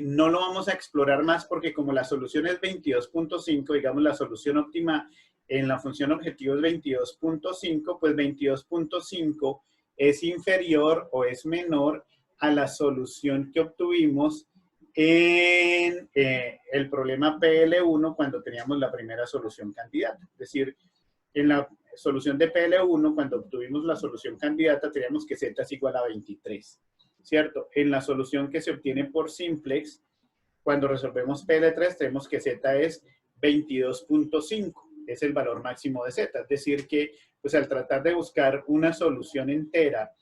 no lo vamos a explorar más porque como la solución es 22.5, digamos la solución óptima en la función objetivo es 22.5, pues 22.5 es inferior o es menor a la solución que obtuvimos en el problema PL1 cuando teníamos la primera solución candidata. Es decir, en la solución de PL1, cuando obtuvimos la solución candidata, teníamos que Z es igual a 23, ¿cierto? En la solución que se obtiene por simplex, cuando resolvemos PL3, tenemos que Z es 22.5, es el valor máximo de Z. Es decir que, pues al tratar de buscar una solución entera,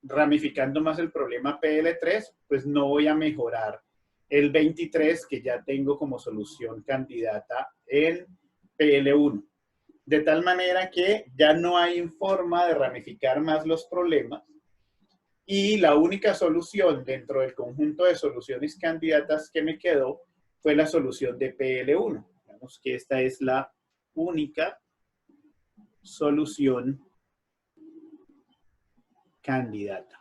ramificando más el problema PL3, pues no voy a mejorar el 23 que ya tengo como solución candidata en PL1. De tal manera que ya no hay forma de ramificar más los problemas y la única solución dentro del conjunto de soluciones candidatas que me quedó fue la solución de PL1. Digamos que esta es la única solución candidata.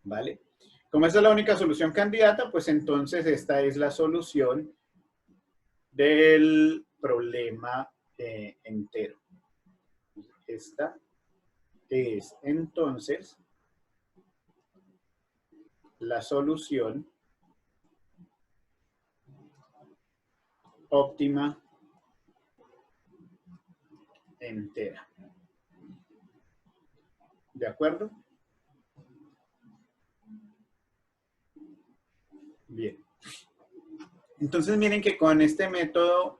¿Vale? Como esta es la única solución candidata, pues entonces esta es la solución del problema entero. Esta es entonces la solución óptima entera. ¿De acuerdo? Bien. Entonces miren que con este método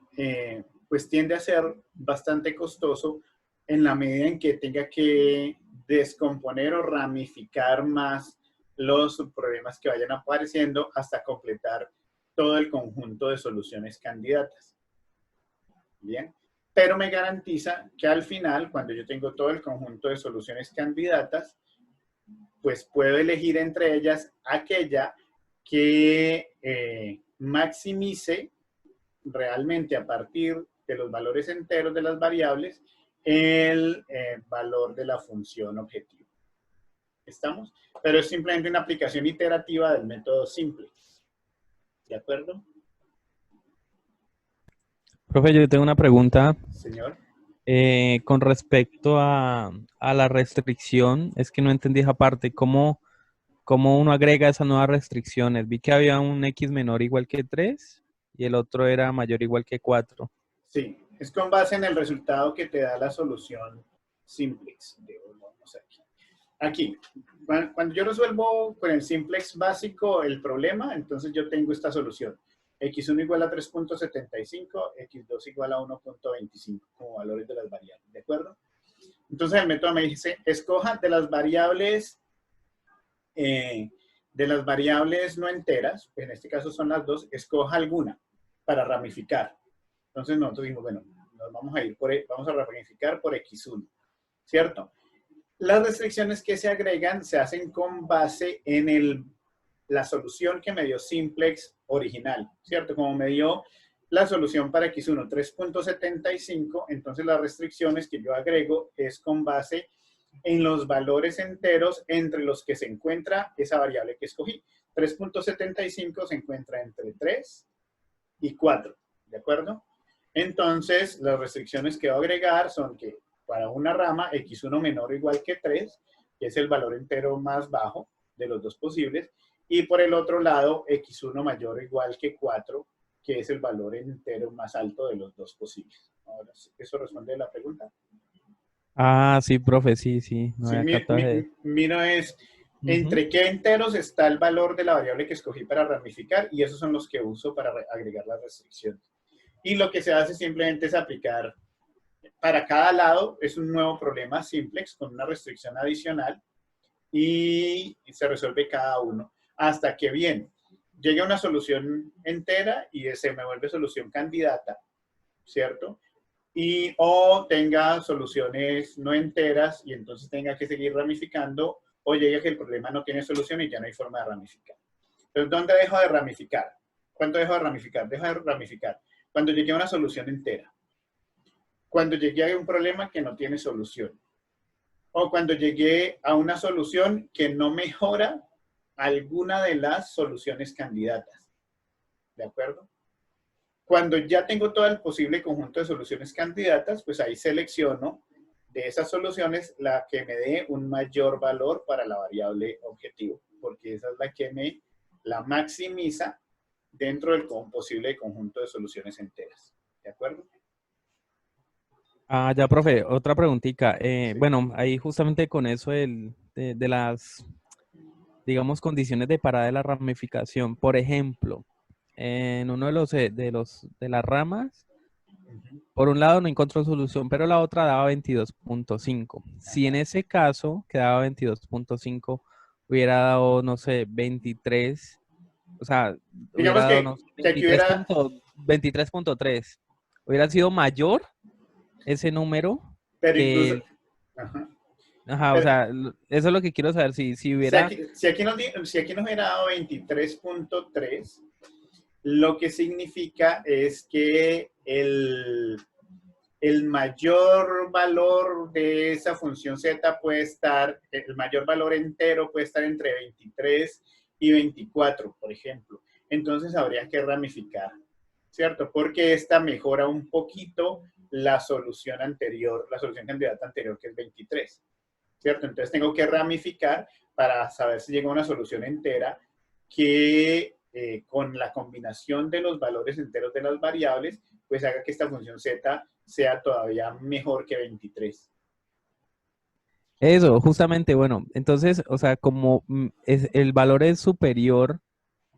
pues tiende a ser bastante costoso en la medida en que tenga que descomponer o ramificar más los problemas que vayan apareciendo hasta completar todo el conjunto de soluciones candidatas. Bien, pero me garantiza que al final, cuando yo tengo todo el conjunto de soluciones candidatas, pues puedo elegir entre ellas aquella que maximice realmente a partir de los valores enteros de las variables el valor de la función objetivo. ¿Estamos? Pero es simplemente una aplicación iterativa del método simple. ¿De acuerdo? Profe, yo tengo una pregunta. Señor. Con respecto a la restricción, es que no entendí esa parte. ¿Cómo uno agrega esas nuevas restricciones? Vi que había un X menor igual que 3 y el otro era mayor igual que 4. Sí, es con base en el resultado que te da la solución simplex. Vamos aquí. Aquí, cuando yo resuelvo con el simplex básico el problema, entonces yo tengo esta solución. X1 igual a 3.75, X2 igual a 1.25 como valores de las variables, ¿de acuerdo? Entonces el método me dice, escoja de las variables no enteras, en este caso son las dos, escoja alguna para ramificar. Entonces nosotros dijimos, bueno, nos vamos a ir vamos a ramificar por X1. ¿cierto? Las restricciones que se agregan se hacen con base en la solución que me dio simplex original, ¿cierto? Como me dio la solución para x1 3.75, entonces las restricciones que yo agrego es con base en los valores enteros entre los que se encuentra esa variable que escogí. 3.75 se encuentra entre 3 y 4, ¿de acuerdo? Entonces, las restricciones que voy a agregar son que para una rama x1 menor o igual que 3, que es el valor entero más bajo de los dos posibles, y por el otro lado, x1 mayor o igual que 4, que es el valor entero más alto de los dos posibles. Ahora, ¿eso responde a la pregunta? Ah, sí, profe, sí, sí. No Sí, había captado ese- miro es Ujú. entre qué enteros está el valor de la variable que escogí para ramificar, y esos son los que uso para agregar las restricciones. Y lo que se hace simplemente es aplicar para cada lado, es un nuevo problema simplex con una restricción adicional y se resuelve cada uno hasta que bien, llegue a una solución entera y se me vuelve solución candidata, ¿cierto? Y o tenga soluciones no enteras y entonces tenga que seguir ramificando, o llegue a que el problema no tiene solución y ya no hay forma de ramificar. Entonces, ¿dónde dejo de ramificar? ¿Cuándo dejo de ramificar? Dejo de ramificar cuando llegue a una solución entera. Cuando llegué a un problema que no tiene solución. O cuando llegué a una solución que no mejora alguna de las soluciones candidatas. ¿De acuerdo? Cuando ya tengo todo el posible conjunto de soluciones candidatas, pues ahí selecciono de esas soluciones la que me dé un mayor valor para la variable objetivo, porque esa es la que me la maximiza dentro del posible conjunto de soluciones enteras. ¿De acuerdo? Ah, ya, profe, otra preguntita. Sí. Bueno, ahí justamente con eso de las, digamos, condiciones de parada de la ramificación. Por ejemplo, en uno de las ramas, por un lado no encontró solución, pero la otra daba 22.5. Si en ese caso que daba 22.5 hubiera dado, no sé, 23, o sea, hubiera Digamos dado, no sé, que aquí hubiera, 23.3, ¿hubiera sido mayor ese número pero que incluso, el... ajá, Ajá, o pero sea, eso es lo que quiero saber, si hubiera... si aquí nos hubiera dado 23.3, lo que significa es que el mayor valor de esa función z puede estar, el mayor valor entero puede estar entre 23 y 24, por ejemplo. Entonces habría que ramificar, ¿cierto? Porque esta mejora un poquito la solución anterior, la solución candidata anterior, que es 23, ¿cierto? Entonces tengo que ramificar para saber si llega a una solución entera que con la combinación de los valores enteros de las variables, pues haga que esta función z sea todavía mejor que 23. Eso, justamente, bueno, entonces, o sea, como el valor es superior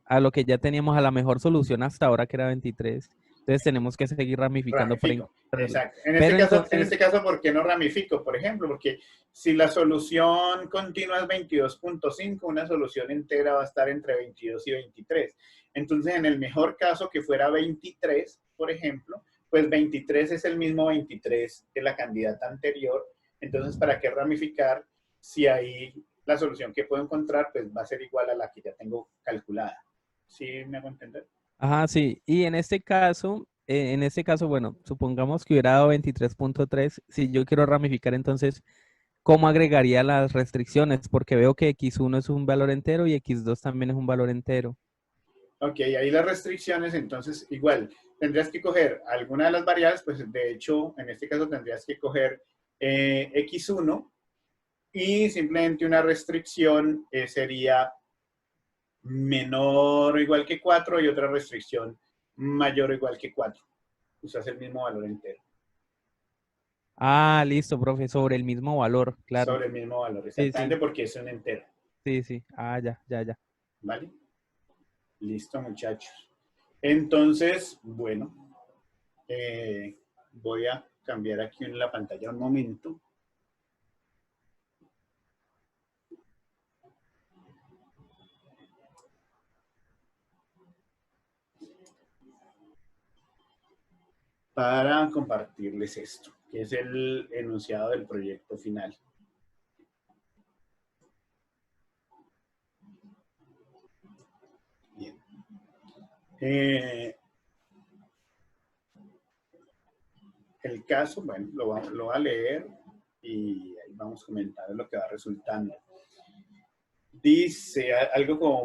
a lo que ya teníamos a la mejor solución hasta ahora, que era 23, entonces tenemos que seguir ramificando para Ramifico, encontrarlo. exacto. Pero En entonces, este caso, ¿por qué no ramifico? Por ejemplo, porque si la solución continua es 22.5, una solución entera va a estar entre 22 y 23. Entonces, en el mejor caso que fuera 23, por ejemplo, pues 23 es el mismo 23 que la candidata anterior. Entonces, ¿para qué ramificar si ahí la solución que puedo encontrar pues va a ser igual a la que ya tengo calculada? ¿Sí me hago entender? ajá, sí, y en este caso, bueno, supongamos que hubiera dado 23.3, si yo quiero ramificar, entonces, ¿cómo agregaría las restricciones? Porque veo que x1 es un valor entero y x2 también es un valor entero. Ok, ahí las restricciones, entonces igual, tendrías que coger alguna de las variables, pues de hecho, en este caso tendrías que coger x1 y simplemente una restricción sería menor o igual que 4 y otra restricción mayor o igual que 4. Usas el mismo valor entero, Ah, listo, profe, sobre el mismo valor, claro. sobre el mismo valor, Sí, exactamente sí, porque es un entero, sí, sí. Ah, ya, ya, ya. ¿vale? Listo, muchachos. Entonces, bueno, voy a cambiar aquí en la pantalla un momento. Para compartirles esto. que es el enunciado del proyecto final. Bien. El caso, bueno, lo voy a leer y ahí vamos comentando lo que va resultando. Dice algo como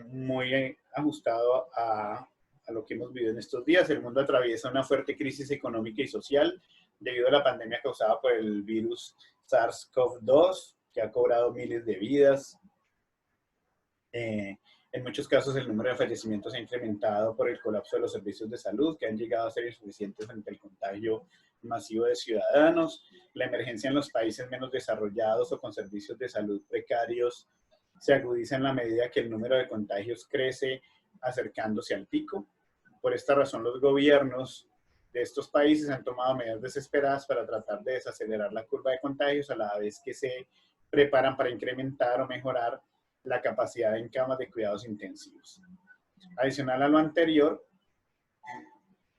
muy ajustado a lo que hemos vivido en estos días. El mundo atraviesa una fuerte crisis económica y social debido a la pandemia causada por el virus SARS-CoV-2, que ha cobrado miles de vidas. En muchos casos el número de fallecimientos se ha incrementado por el colapso de los servicios de salud, que han llegado a ser insuficientes ante el contagio masivo de ciudadanos. La emergencia en los países menos desarrollados o con servicios de salud precarios se agudiza en la medida que el número de contagios crece, acercándose al pico. Por esta razón, los gobiernos de estos países han tomado medidas desesperadas para tratar de desacelerar la curva de contagios, a la vez que se preparan para incrementar o mejorar la capacidad en camas de cuidados intensivos. Adicional a lo anterior,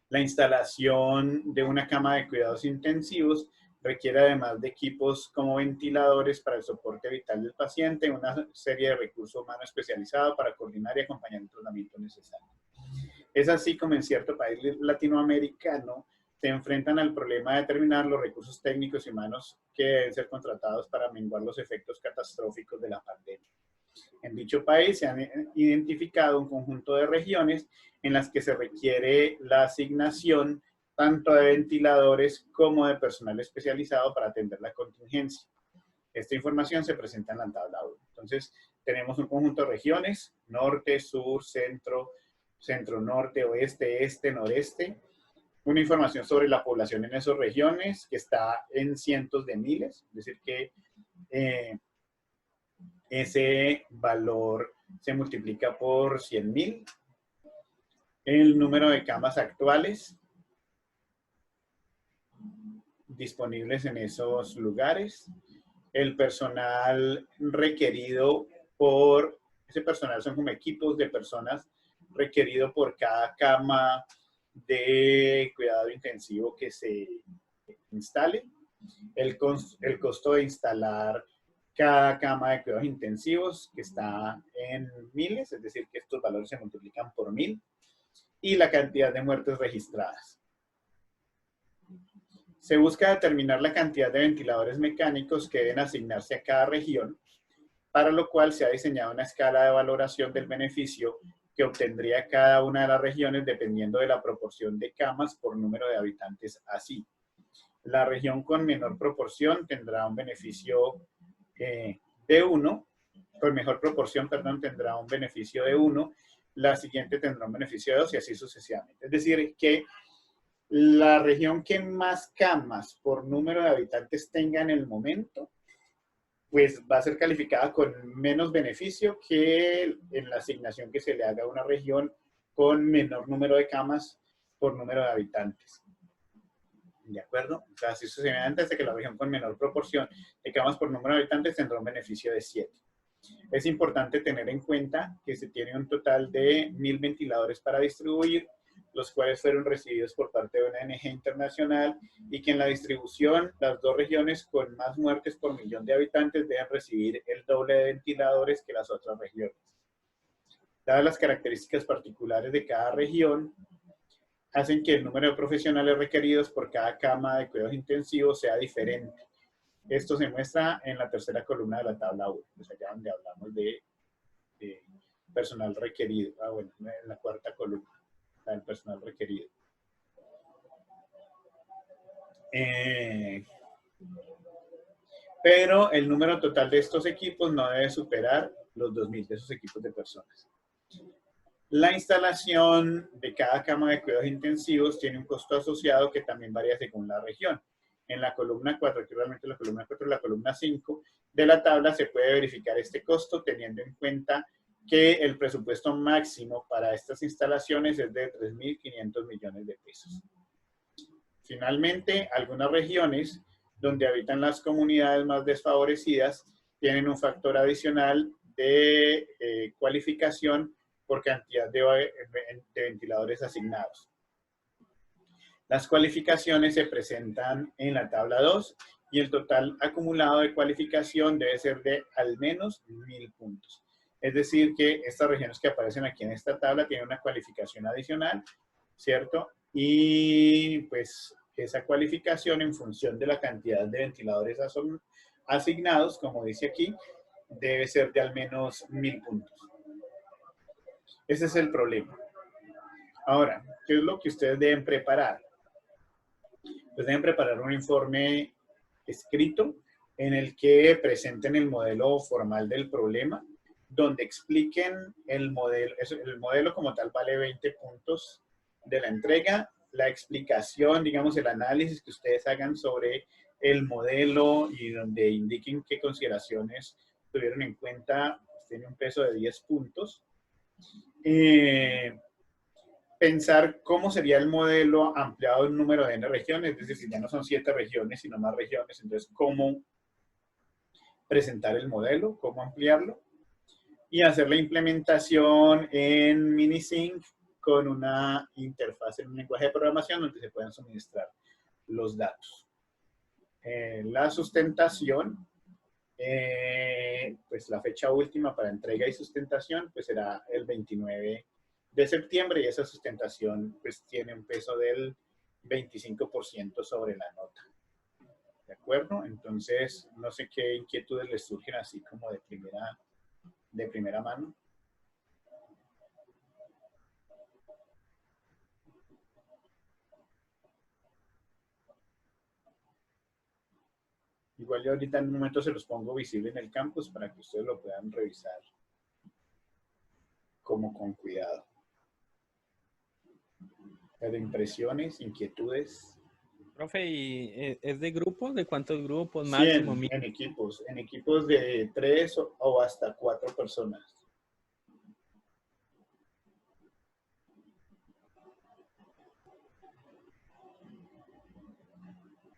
la instalación de una cama de cuidados intensivos requiere, además de equipos como ventiladores para el soporte vital del paciente, una serie de recursos humanos especializados para coordinar y acompañar el tratamiento necesario. Es así como en cierto país latinoamericano se enfrentan al problema de determinar los recursos técnicos y humanos que deben ser contratados para menguar los efectos catastróficos de la pandemia. En dicho país se han identificado un conjunto de regiones en las que se requiere la asignación tanto de ventiladores como de personal especializado para atender la contingencia. Esta información se presenta en la tabla 1. Entonces, tenemos un conjunto de regiones: norte, sur, centro, centro-norte, oeste, este, noreste. Una información sobre la población en esas regiones que está en cientos de miles, es decir que ese valor se multiplica por 100,000. El número de camas actuales disponibles en esos lugares. El personal requerido por, ese personal son como equipos de personas requerido por cada cama de cuidado intensivo que se instale. El costo de instalar cada cama de cuidados intensivos, que está en miles, es decir, que estos valores se multiplican por 1,000, y la cantidad de muertes registradas. Se busca determinar la cantidad de ventiladores mecánicos que deben asignarse a cada región, para lo cual se ha diseñado una escala de valoración del beneficio que obtendría cada una de las regiones dependiendo de la proporción de camas por número de habitantes así. La región con menor proporción tendrá un beneficio de 1, con mejor proporción, perdón, tendrá un beneficio de 1, la siguiente tendrá un beneficio de 2 y así sucesivamente. Es decir, que la región que más camas por número de habitantes tenga en el momento, pues va a ser calificada con menos beneficio que en la asignación que se le haga a una región con menor número de camas por número de habitantes. ¿De acuerdo? O sea, así sucesivamente hasta que la región con menor proporción de camas por número de habitantes tendrá un beneficio de 7. Es importante tener en cuenta que se tiene un total de 1,000 ventiladores para distribuir, los cuales fueron recibidos por parte de una ONG internacional, y que en la distribución las dos regiones con más muertes por millón de habitantes deben recibir el doble de ventiladores que las otras regiones. Dadas las características particulares de cada región, hacen que el número de profesionales requeridos por cada cama de cuidados intensivos sea diferente. Esto se muestra en la tercera columna de la tabla 1, pues allá donde hablamos de personal requerido. Bueno, en la cuarta columna, del personal requerido. Pero el número total de estos equipos no debe superar los 2,000 de esos equipos de personas. La instalación de cada cama de cuidados intensivos tiene un costo asociado que también varía según la región. En la columna 4, que realmente la columna 4 y la columna 5 de la tabla, se puede verificar este costo teniendo en cuenta que el presupuesto máximo para estas instalaciones es de 3.500 millones de pesos. Finalmente, algunas regiones donde habitan las comunidades más desfavorecidas tienen un factor adicional de cualificación por cantidad de ventiladores asignados. Las cualificaciones se presentan en la tabla 2 y el total acumulado de cualificación debe ser de al menos 1000 puntos. Es decir, que estas regiones que aparecen aquí en esta tabla tienen una cualificación adicional, ¿cierto? Y pues esa cualificación en función de la cantidad de ventiladores asignados, como dice aquí, debe ser de al menos 1000 puntos. Ese es el problema. Ahora, ¿qué es lo que ustedes deben preparar? Pues deben preparar un informe escrito en el que presenten el modelo formal del problema, donde expliquen el modelo como tal vale 20 puntos de la entrega, la explicación, digamos, el análisis que ustedes hagan sobre el modelo y donde indiquen qué consideraciones tuvieron en cuenta, pues tiene un peso de 10 puntos. Pensar cómo sería el modelo ampliado en número de N regiones, es decir, si ya no son 7 regiones, sino más regiones, entonces cómo presentar el modelo, cómo ampliarlo, y hacer la implementación en Minisync con una interfaz en un lenguaje de programación donde se puedan suministrar los datos. La sustentación, pues la fecha última para entrega y sustentación, pues será el 29 de septiembre y esa sustentación pues tiene un peso del 25% sobre la nota. ¿De acuerdo? Entonces, no sé qué inquietudes les surgen así como de primera mano. Igual yo ahorita en un momento se los pongo visible en el campus para que ustedes lo puedan revisar como con cuidado. Pero impresiones, inquietudes. Profe, ¿y es de grupos? ¿De cuántos grupos? 100 Máximo, en equipos de 3 o hasta 4 personas.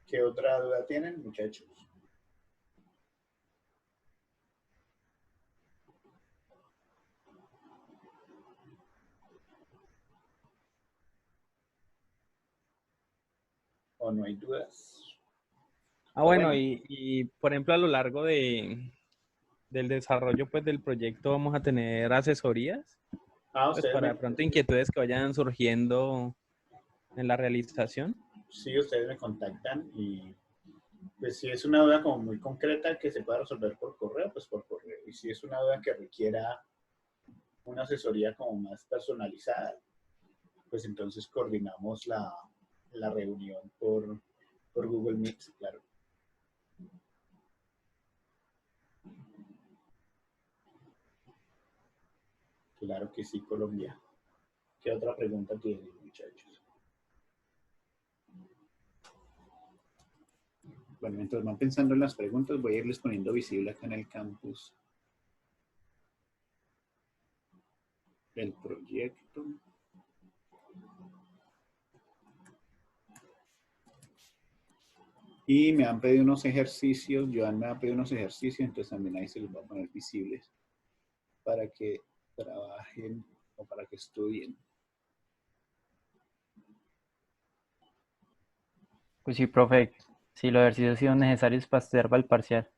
¿Qué otra duda tienen, muchachos? ¿O no hay dudas? Bueno, y por ejemplo, a lo largo del desarrollo pues, del proyecto vamos a tener asesorías pues, para de pronto inquietudes que vayan surgiendo en la realización. Sí, ustedes me contactan y pues si es una duda como muy concreta que se pueda resolver por correo, pues por correo. Y si es una duda que requiera una asesoría como más personalizada, pues entonces coordinamos la reunión por Google Meet, claro. Claro que sí, Colombia. ¿Qué otra pregunta tienen, muchachos? Bueno, mientras van pensando en las preguntas, voy a irles poniendo visible acá en el campus el proyecto. Y me han pedido unos ejercicios, Joan me ha pedido unos ejercicios, entonces también ahí se los voy a poner visibles para que trabajen o para que estudien. Pues sí, profe, si los ejercicios han sido necesarios para estudiar para el parcial.